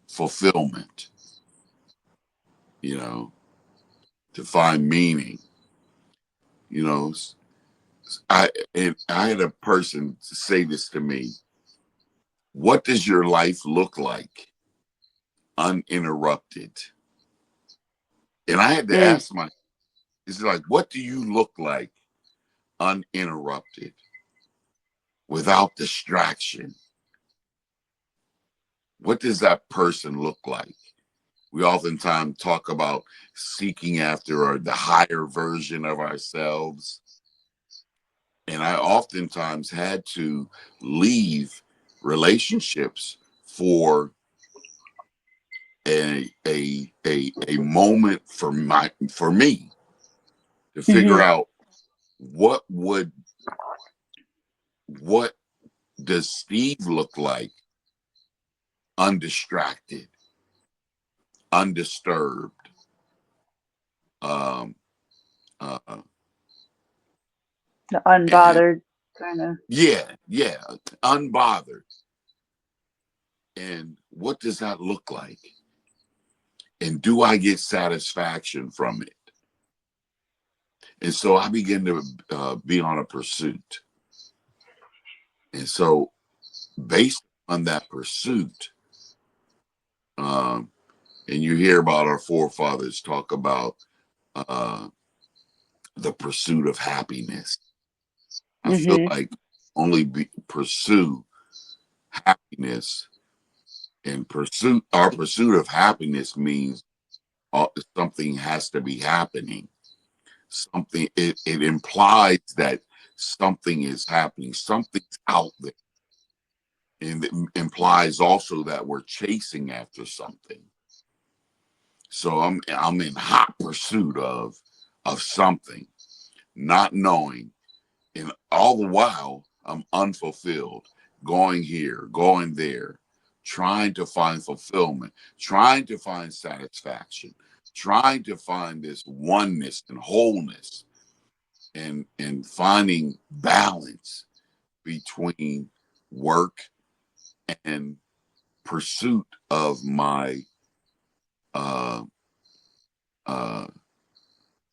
fulfillment, you know, define meaning. You know, I had a person say this to me. What does your life look like uninterrupted? And I had to Mm. ask it's like, what do you look like uninterrupted, without distraction? What does that person look like? We oftentimes talk about seeking after the higher version of ourselves. And I oftentimes had to leave relationships for a moment for me to figure Mm-hmm. out what what does Steve look like undistracted, undisturbed, um uh The and unbothered kind of. yeah, unbothered. And what does that look like? And do I get satisfaction from it? And so I began to be on a pursuit. And so, based on that pursuit, um, and you hear about our forefathers talk about uh, the pursuit of happiness. I feel Mm-hmm. like pursue happiness, and our pursuit of happiness means something has to be happening. It implies that something is happening, something's out there. And it implies also that we're chasing after something. So I'm in hot pursuit of something, not knowing, and all the while I'm unfulfilled, going here, going there, trying to find fulfillment, trying to find satisfaction, trying to find this oneness and wholeness, and finding balance between work and pursuit of my uh, uh,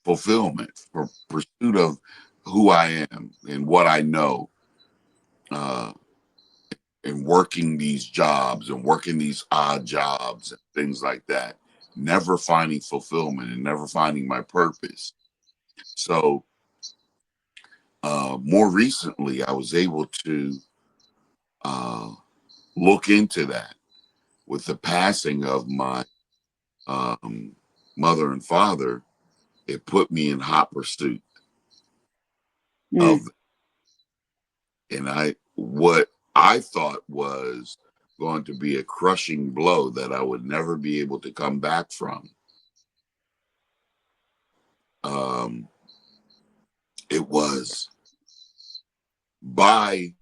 fulfillment, for pursuit of who I am and what I know, uh, and working these jobs and working these odd jobs and things like that, never finding fulfillment and never finding my purpose. So, more recently, I was able to uh, look into that with the passing of my um, mother and father. It put me in hot pursuit of, Mm. and what I thought was going to be a crushing blow that I would never be able to come back from. Um, it was by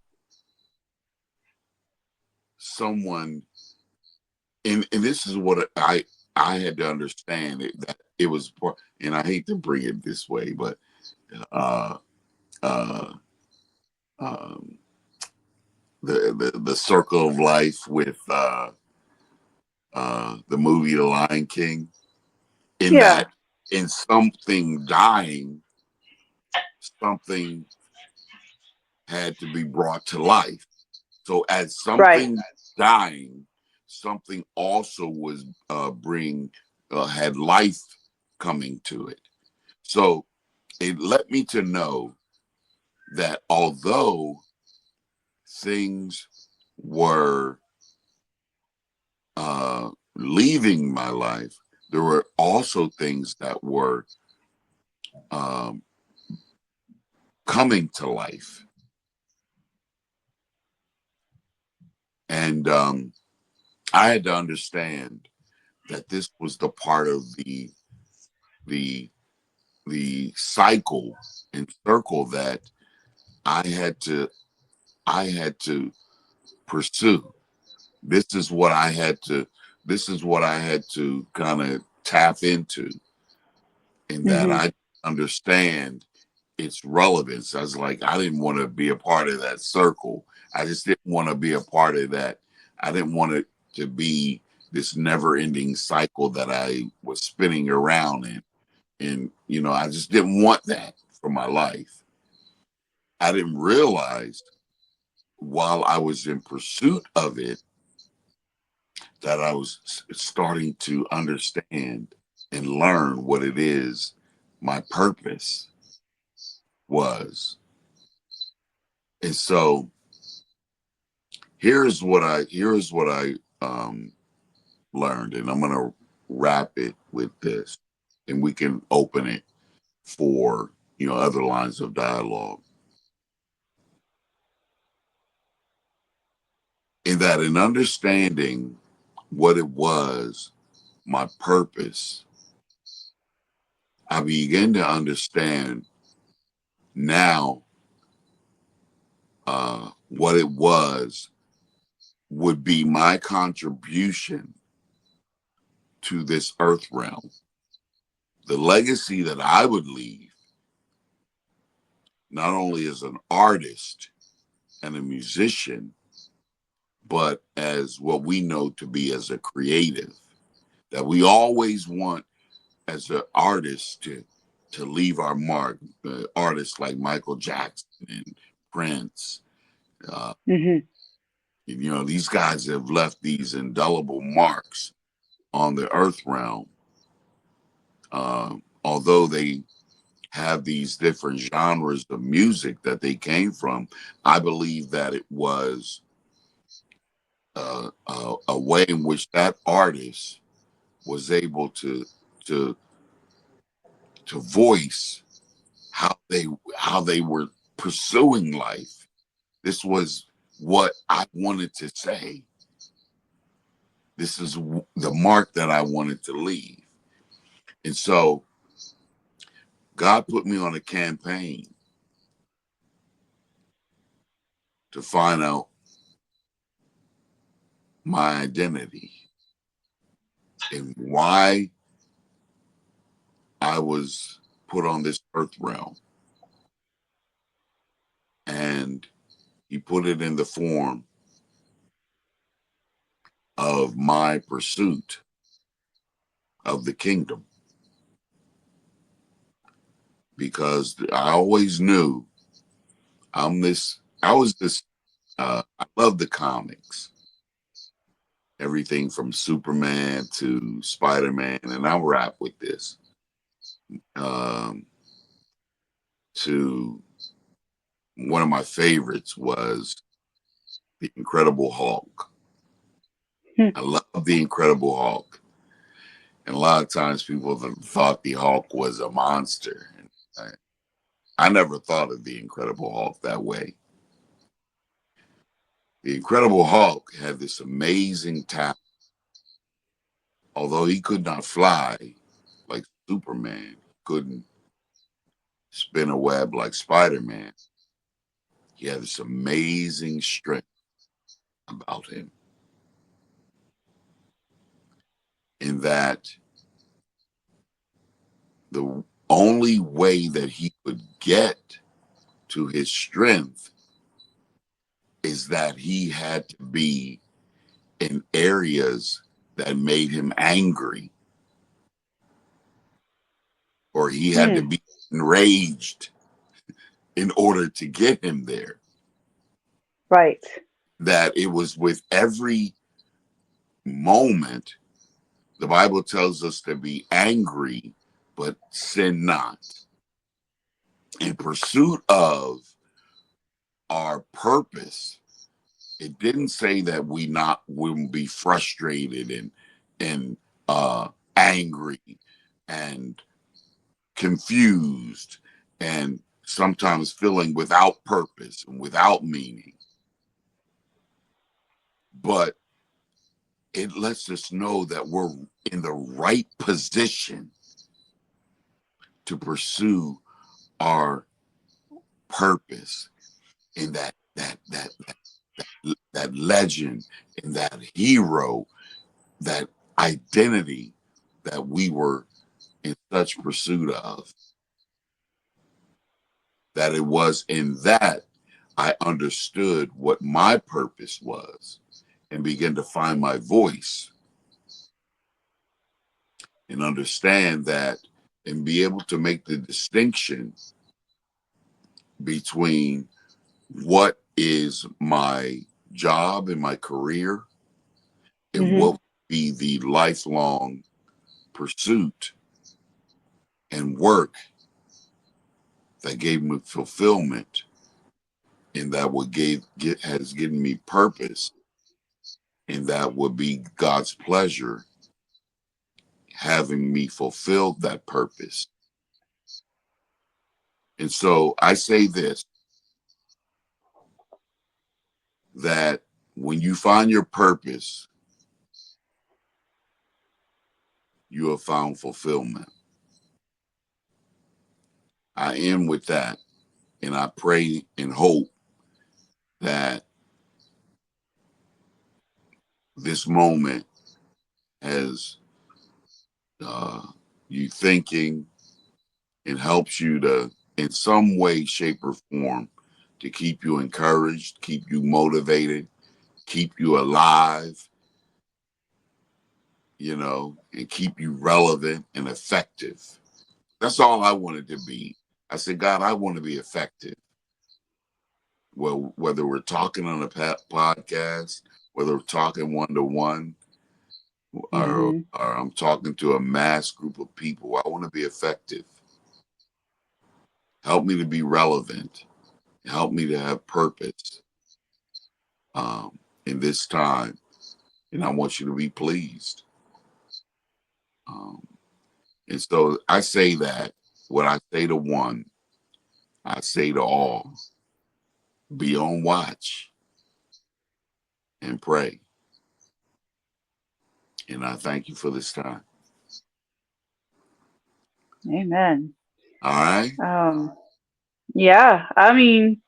someone, and this is what I had to understand it, that it was, and I hate to bring it this way, but uh, uh, um, the circle of life with the movie The Lion King, in Yeah. that in something dying, something had to be brought to life. So as Right. something dying, something also was had life coming to it. So it led me to know that although things were leaving my life, there were also things that were um, coming to life. And I had to understand that this was the part of the the cycle and circle that I had to I had to pursue. This is what I had to this is what I had to kind of tap into, and that Hmm. I understand its relevance. I was like, I didn't want to be a part of that circle. I just didn't want to be a part of that. I didn't want it to be this never ending cycle that I was spinning around in. And, I just didn't want that for my life. I didn't realize while I was in pursuit of it that I was starting to understand and learn what it is my purpose was. And so here's what I learned, and I'm gonna wrap it with this, and we can open it for other lines of dialogue. In that, in understanding what it was, my purpose, I began to understand now what it was would be my contribution to this earth realm. The legacy that I would leave, not only as an artist and a musician, but as what we know to be as a creative. That we always want as an artist to leave our mark. Artists like Michael Jackson and Prince, uh, Hmm. these guys have left these indelible marks on the earth realm. Although they have these different genres of music that they came from, I believe that it was a way in which that artist was able to to voice how they how they were pursuing life. This was what I wanted to say. This is the mark that I wanted to leave. And so God put me on a campaign to find out my identity and why I was put on this earth realm. And he put it in the form of my pursuit of the kingdom. Because I always knew I was this, I love the comics, everything from Superman to Spider-Man, and I'll wrap with this, um, to one of my favorites was the Incredible Hulk. Hmm. I love the Incredible Hulk. And a lot of times people thought the Hulk was a monster. And I never thought of the Incredible Hulk that way. The Incredible Hulk had this amazing talent. Although he could not fly like Superman, couldn't spin a web like Spider-Man, he had this amazing strength about him. In that the only way that he could get to his strength is that he had to be in areas that made him angry, or he had to Hmm. be enraged in order to get him there. Right. That it was with every moment, the Bible tells us to be angry, but sin not. In pursuit of our purpose, it didn't say that wouldn't be frustrated and angry and confused and sometimes feeling without purpose and without meaning. But it lets us know that we're in the right position to pursue our purpose in that legend, in that hero, that identity that we were in such pursuit of. That it was in that I understood what my purpose was and began to find my voice and understand that and be able to make the distinction between what is my job and my career and Hmm. what would be the lifelong pursuit and work that gave me fulfillment and that has given me purpose and that would be God's pleasure having me fulfill that purpose. And so I say this, that when you find your purpose, you have found fulfillment. I end with that. And I pray and hope that this moment has uh, you thinking and helps you to, in some way, shape, or form, to keep you encouraged, keep you motivated, keep you alive, and keep you relevant and effective. That's all I wanted to be. I said, God, I want to be effective. Well, whether we're talking on a podcast, whether we're talking one to one, or Hmm. I'm talking to a mass group of people, I want to be effective. Help me to be relevant. Help me to have purpose in this time. And I want you to be pleased. Um, and so I say that what I say to one, I say to all, be on watch. and pray. And I thank you for this time. Amen. All right. Um, yeah, I mean,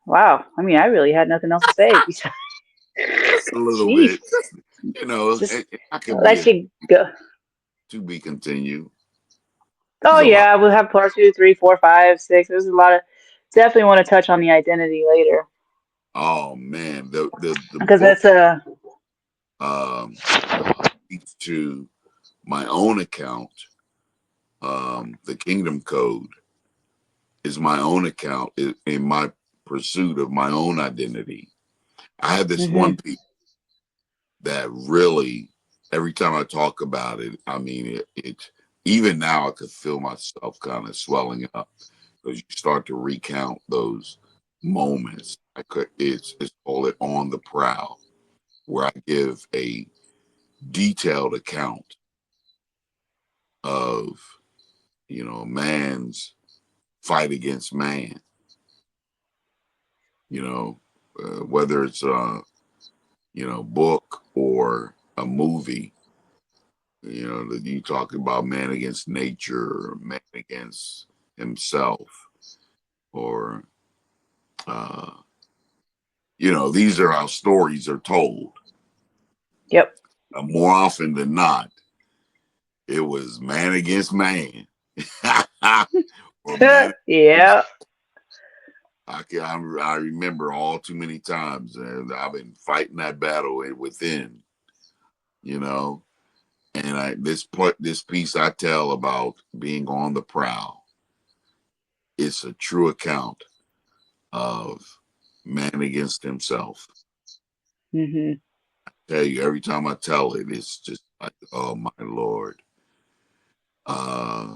wow. I mean, I really had nothing else to say besides, Just a little jeez, bit. You know, just I could be let a you go. to be continued. Oh There's a lot. yeah, we'll have part two, three, four, five, six. There's a lot of, definitely want to touch on the identity later Oh man, the because book that's a, um speaks to my own account. The Kingdom Code is my own account in my pursuit of my own identity. I had this one hmm piece that really, every time I talk about it, I mean, it even now I could feel myself kind of swelling up because you start to recount those moments. It's called it On the Prowl, where I give a detailed account of, man's fight against man, you know, whether it's book or a movie. That you talk about man against nature, or man against himself, or uh, these are how stories are told. yep. More often than not, it was man against man, or man. Yeah. I remember all too many times, and I've been fighting that battle within, you know. And this piece I tell about being on the prowl. It's a true account of man against himself. hmm Tell you, every time I tell it, it's just like, oh my Lord. Uh,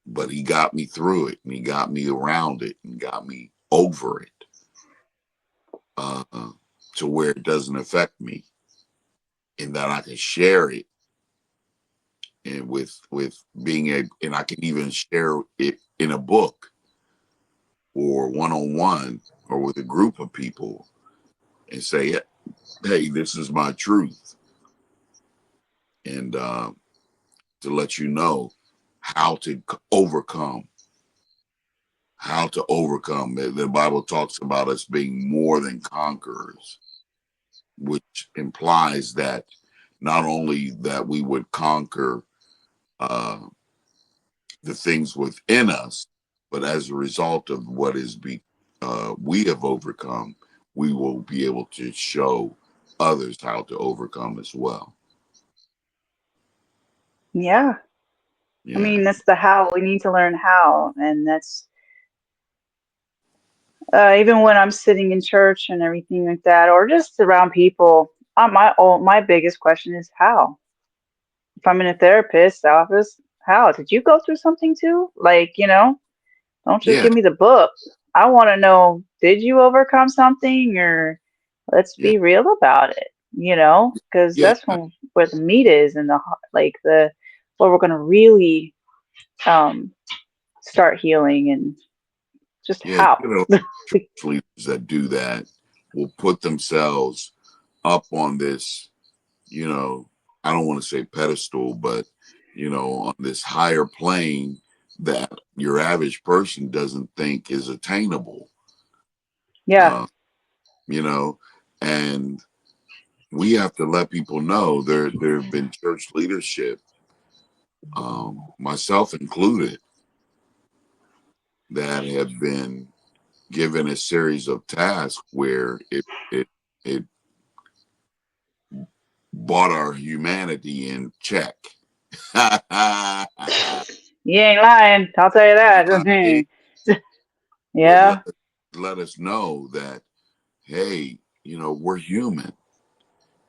but he got me through it, and he got me around it, and got me over it, uh, to where it doesn't affect me, and that I can share it, and with being a, and I can even share it in a book or one on one or with a group of people, and say, hey, this is my truth, and to let you know how to overcome. How to overcome. The Bible talks about us being more than conquerors, which implies that not only that we would conquer uh, the things within us, but as a result of what we have overcome, we will be able to show others how to overcome as well. Yeah. I Yeah, mean, that's the how. We need to learn how, and that's even when I'm sitting in church and everything like that, or just around people. My biggest question is how. If I'm in a therapist's office, how did you go through something too? Like, don't just yeah, give me the book. I want to know, did you overcome something, or let's yeah, be real about it, because yeah, that's where the meat is and like the where we're gonna really um start healing and just yeah. how. Church leaders that do that will put themselves up on this, I don't want to say pedestal, but on this higher plane that your average person doesn't think is attainable. Yeah. Uh, you know, and we have to let people know there have been church leadership, myself included, that have been given a series of tasks where it brought our humanity in check. You ain't lying. I'll tell you It that. would Yeah. let us know that, hey, we're human,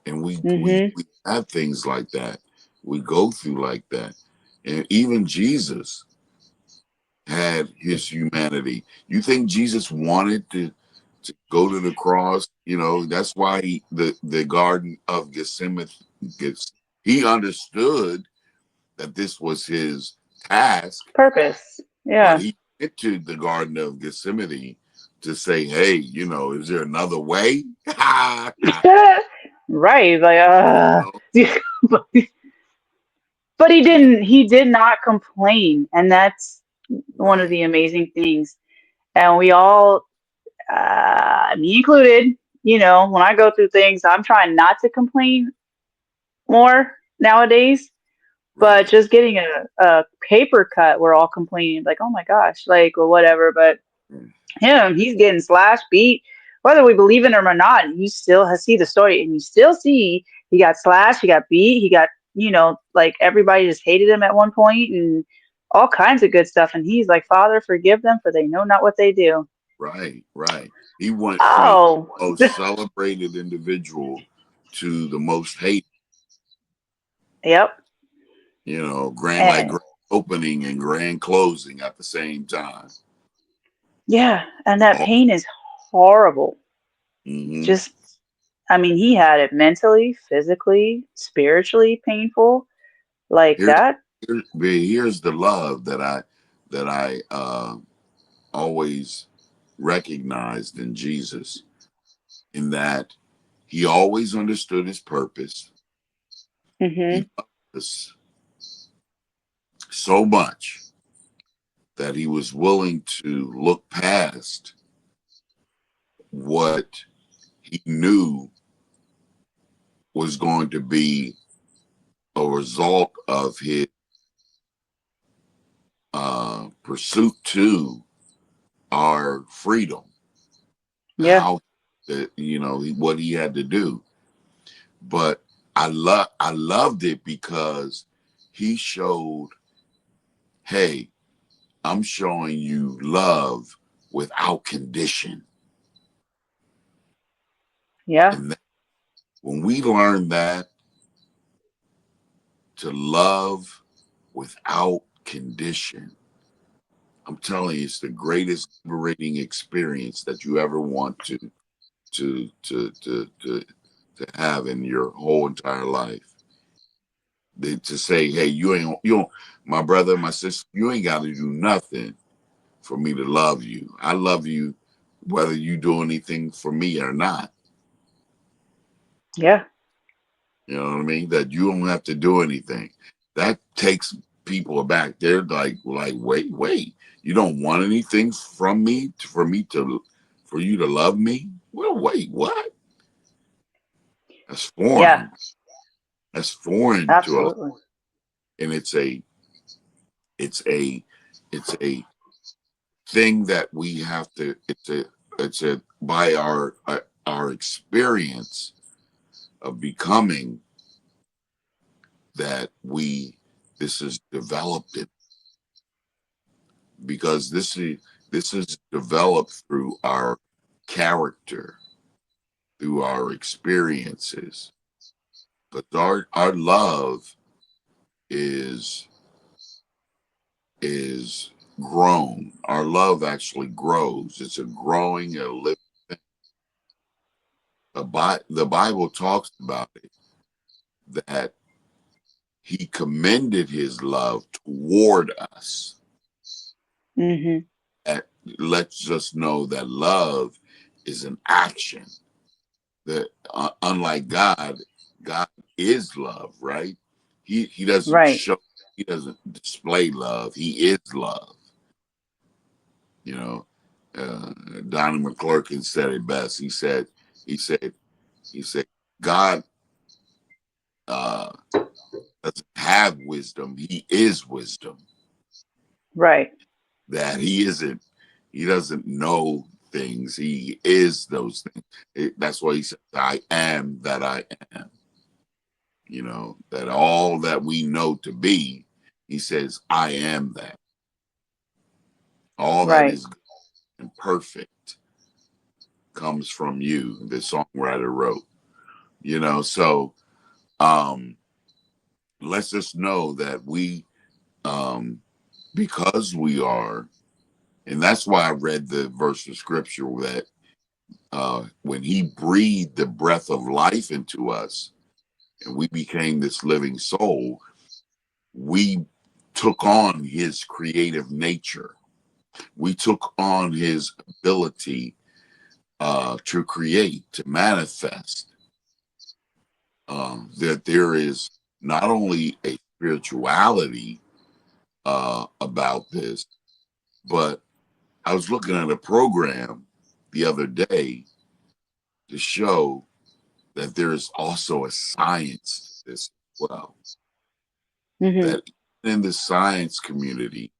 and hmm we have things like that. We go through like that, and even Jesus had his humanity. You think Jesus wanted to go to the cross? That's why the Garden of Gethsemane gets. He understood that this was his task, Purpose. but Yeah. he went to the Garden of Gethsemane to say, hey, you know, is there another way? Right, like No, but he didn't, he did not complain, and that's one of right, the amazing things. And we all, me included, you know, when I go through things, I'm trying not to complain more nowadays. But right. just getting a paper cut, we're all complaining, like, oh my gosh, like, or whatever. But Mm, him, he's getting slashed, beat, whether we believe in him or not. You still see the story, and you still see he got slashed, he got beat, he got, you know, like everybody just hated him at one point, and all kinds of good stuff. And he's like, Father, forgive them, for they know not what they do. right, right. He went from Oh, the most celebrated individual to the most hated, yep, you know, grand and opening and grand closing at the same time. yeah, and that Oh, pain is horrible. hmm. Just, I mean, he had it mentally, physically, spiritually painful, like Here's that. here's the love that I always recognized in Jesus, in that he always understood his purpose. Hmm. He loved us so much that he was willing to look past what he knew was going to be a result of his pursuit to our freedom, Yeah, how that, you know, what he had to do. But I loved it because he showed, hey, I'm showing you love without condition. yeah, And that, when we learn that, to love without condition, I'm telling you, it's the greatest liberating experience that you ever want to to to to to have in your whole entire life. To say, hey, you don't, my brother, my sister, you ain't got to do nothing for me to love you. I love you whether you do anything for me or not. yeah, You know what I mean? That you don't have to do anything. That takes people aback. They're like, wait, you don't want anything from me for me to for you to love me? Well, wait, what? That's yeah, foreign. That's foreign to a lot. absolutely. And it's a it's a thing that we have to, it's a by our experience of becoming, that we this is developed it, because this is developed through our character, through our experiences. But our love is is grown. Our love actually grows. It's a growing, a living. The Bible talks about it, that he commended his love toward us. Hmm. That lets us know that love is an action. That unlike God, God is love, right? He doesn't Right. show, he doesn't display love. He is love. You know, Donnie McClurkin said it best. He said, he said, God uh, doesn't have wisdom. He is wisdom. Right. That he doesn't know things. He is those things. That's why he says, I am that I am. You know, that all that we know to be, he says, I am that. All that Right. is good and perfect comes from you, the songwriter wrote. You know, so um let's just know that we, um because we are, and that's why I read the verse of scripture that when he breathed the breath of life into us and we became this living soul, we took on his creative nature. we took on his ability to create, to manifest, that there is not only a spirituality about this, but I was looking at a program the other day to show that there is also a science to this as well. Mm-hmm. That in the science community,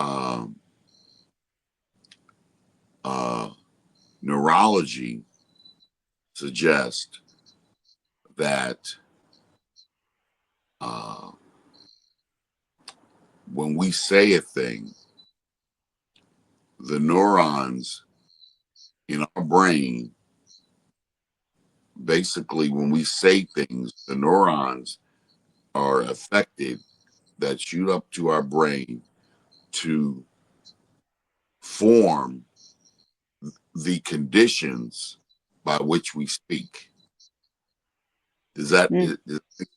um, neurology suggests that uh, when we say a thing, the neurons in our brain, basically, when we say things, the neurons are affected that shoot up to our brain to form the conditions by which we speak. Does that make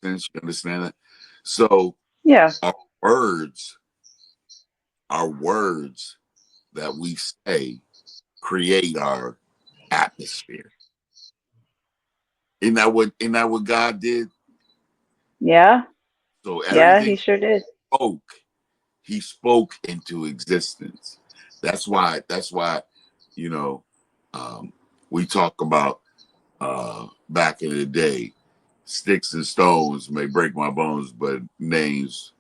sense? You understand that? So Yeah. our words, our words that we say create our atmosphere. Isn't that what God did? Yeah. So Yeah, he everything sure did. spoke, he spoke into existence. That's why, you know, um, we talk about back in the day, sticks and stones may break my bones, but names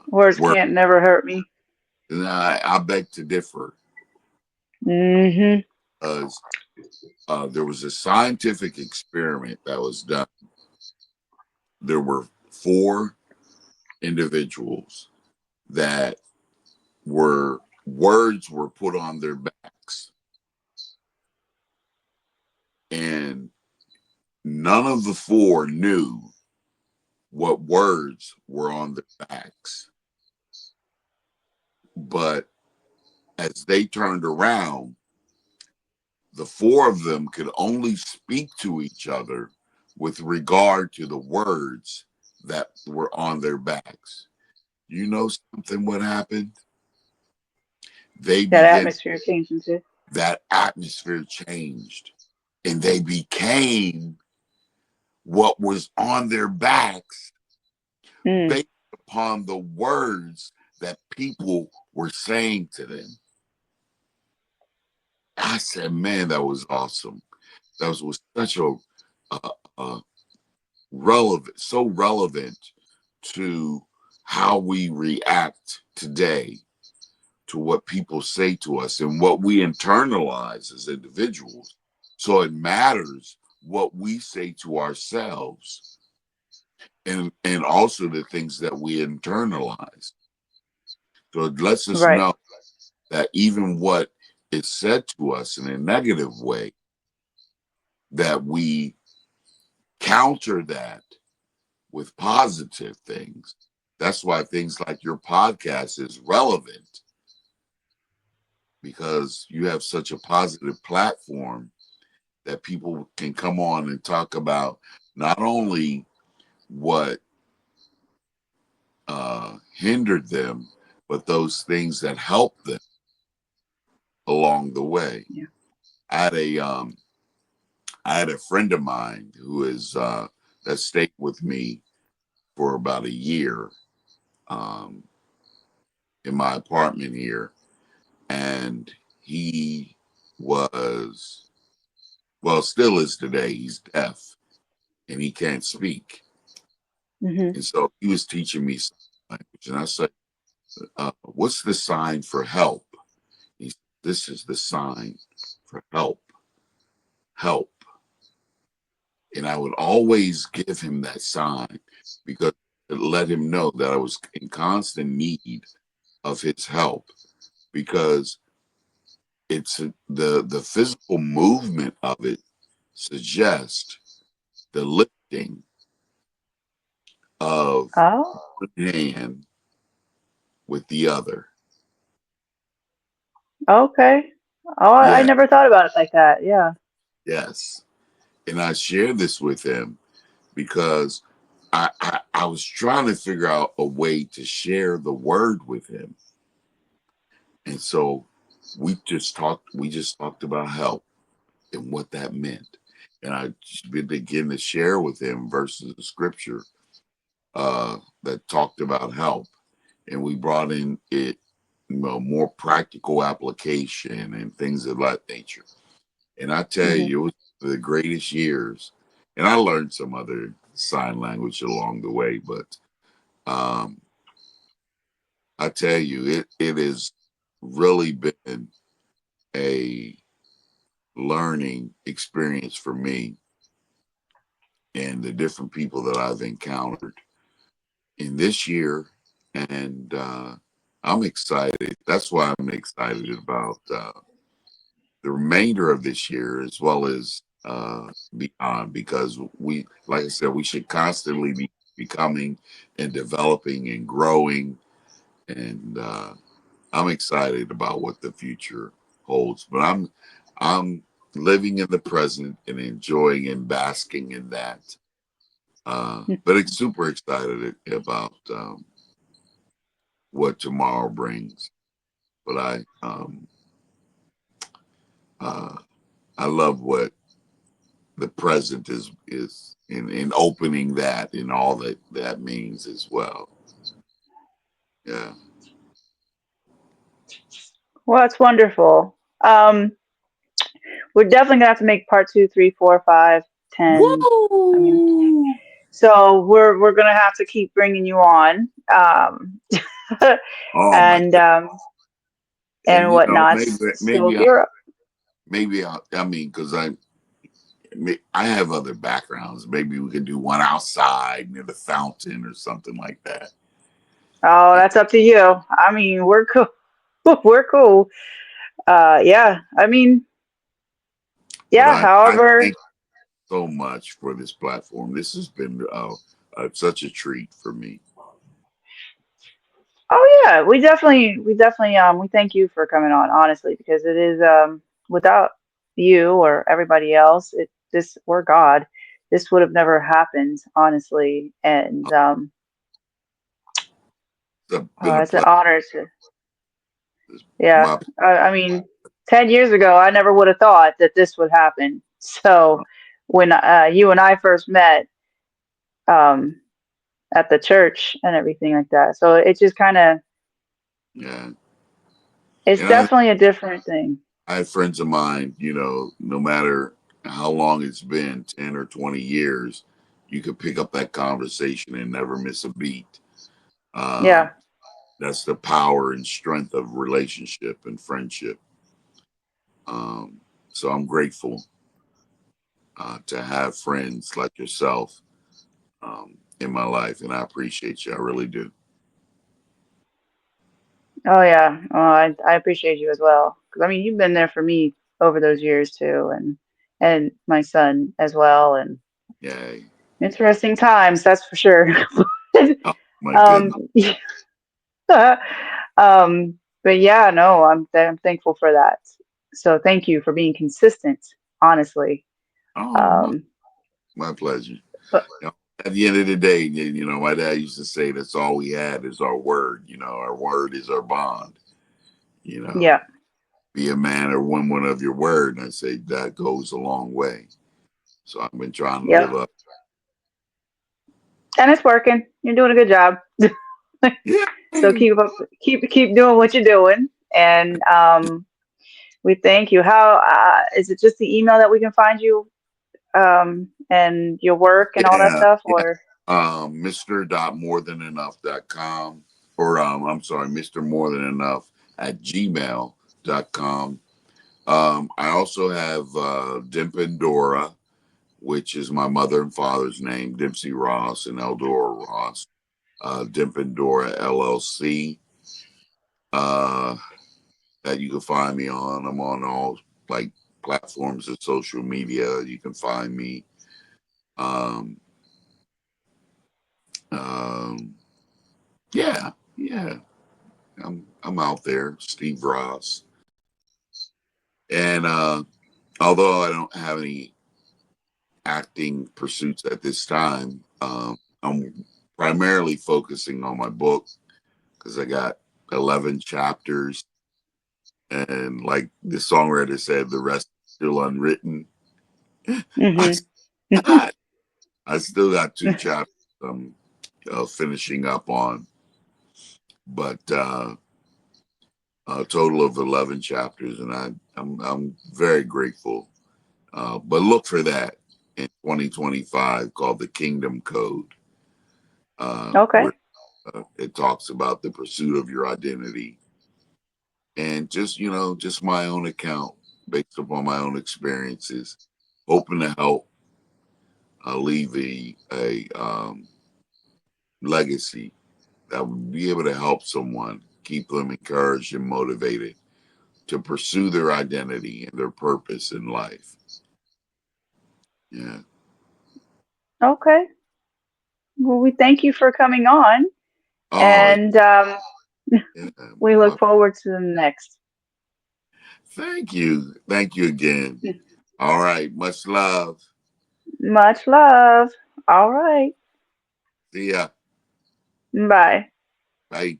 Words were. can't never hurt me. And I beg to differ, Mm-hmm. because there was a scientific experiment that was done. There were four individuals that were words were put on their backs, and none of the four knew what words were on their backs. But as they turned around, the four of them could only speak to each other with regard to the words that were on their backs. You know something what happened? They That began, atmosphere changing too. that atmosphere changed, and they became what was on their backs Mm. based upon the words that people were saying to them. I said, man, that was awesome. That was such a relevant, so relevant to how we react today to what people say to us and what we internalize as individuals. So it matters what we say to ourselves, and also the things that we internalize. So it lets us Right. know that even what is said to us in a negative way, that we counter that with positive things. That's why things like your podcast is relevant, because you have such a positive platform that people can come on and talk about not only what hindered them, but those things that helped them along the way. Yeah. I had a I had a friend of mine who is that stayed with me for about a year, um, in my apartment here, and he was, well, still is today. He's deaf and he can't speak, Mm-hmm. and so he was teaching me sign language, and I said, "What's the sign for help?" He said, "This is the sign for help, help." And I would always give him that sign because it let him know that I was in constant need of his help, because the physical movement of it suggests the lifting of Oh, one hand with the other. okay. Oh, I Yeah, never thought about it like that. Yeah. yes. And I shared this with him because I was trying to figure out a way to share the word with him. And so we just talked about help and what that meant. And I just been beginning to share with him verses of scripture that talked about help. And we brought in it, more practical application and things of that nature. And I tell Hmm. you, it was the greatest years. And I learned some other sign language along the way, but um, I tell you, it has really been a learning experience for me and the different people that I've encountered in this year. And I'm excited. That's why I'm excited about the remainder of this year as well as beyond, because we, like I said, we should constantly be becoming and developing and growing. And I'm excited about what the future holds. But I'm living in the present and enjoying and basking in that. But it's super excited about what tomorrow brings. But uh, I love what the present is in opening that and all that that means as well. Yeah. Well, that's wonderful. We're definitely gonna have to make part two, three, four, five, 10. I mean, Woo! so we're gonna have to keep bringing you on, Oh my and God. um, And and whatnot. So you're maybe I mean, because I have other backgrounds. Maybe we can do one outside near the fountain or something like that. oh, that's up to you. I mean, we're cool. We're cool. Yeah. I mean, But yeah. I However, thank you so much for this platform. This has been such a treat for me. oh yeah, we thank you for coming on, honestly, because it is without you or everybody else, this or God, this would have never happened, honestly. And It's been a it's an pleasure. honor to, It's yeah. my I mean, 10 years ago, I never would have thought that this would happen. So when you and I first met um, at the church and everything like that, so it just kind of, yeah. it's And definitely a different thing. I have friends of mine, no matter how long it's been, 10 or 20 years, you could pick up that conversation and never miss a beat. Yeah. Um, that's the power and strength of relationship and friendship. Um, so I'm grateful to have friends like yourself in my life, and I appreciate you. I really do. Oh yeah, I appreciate you as well. Because I mean, you've been there for me over those years too, and my son as well, and Yay. interesting times, that's for sure. Oh, my um, goodness. but yeah, no, I'm thankful for that. So thank you for being consistent, honestly. Oh, Um, my pleasure. but You know, at the end of the day, my dad used to say that's all we had is our word. Our word is our bond. You know, yeah, be a man or woman of your word. And I say that goes a long way. So I've been trying to yep, live up. and it's working. You're doing a good job. Yeah. So keep doing what you're doing, and we thank you. How is it just the email that we can find you and your work and all that Yeah. stuff, Yeah. or Mr.morethanenough.com or I'm sorry, Mr. More Than Enough at gmail.com. I also have Dimpendora, which is my mother and father's name, Dempsey Ross and Eldora Ross, Dimpendora LLC, uh, that you can find me on. I'm on all like platforms of social media. You can find me. Um, um, yeah, yeah. I'm out there, Steve Ross. And although I don't have any acting pursuits at this time, I'm primarily focusing on my book because I got 11 chapters And like the songwriter said, the rest is still unwritten. I, Hmm. I still got 2 chapters I'm finishing up on, but a total of 11 chapters, and I'm very grateful. But look for that in 2025 called the Kingdom Code, Okay. where it talks about the pursuit of your identity, and just just my own account based upon my own experiences, hoping to help leave a legacy that would be able to help someone, keep them encouraged and motivated to pursue their identity and their purpose in life. Yeah. Okay. Well, we thank you for coming on, Oh, and yeah. we look Well, forward to the next. thank you. Thank you again. All right. Much love. Much love. All right. See ya. Bye. Bye.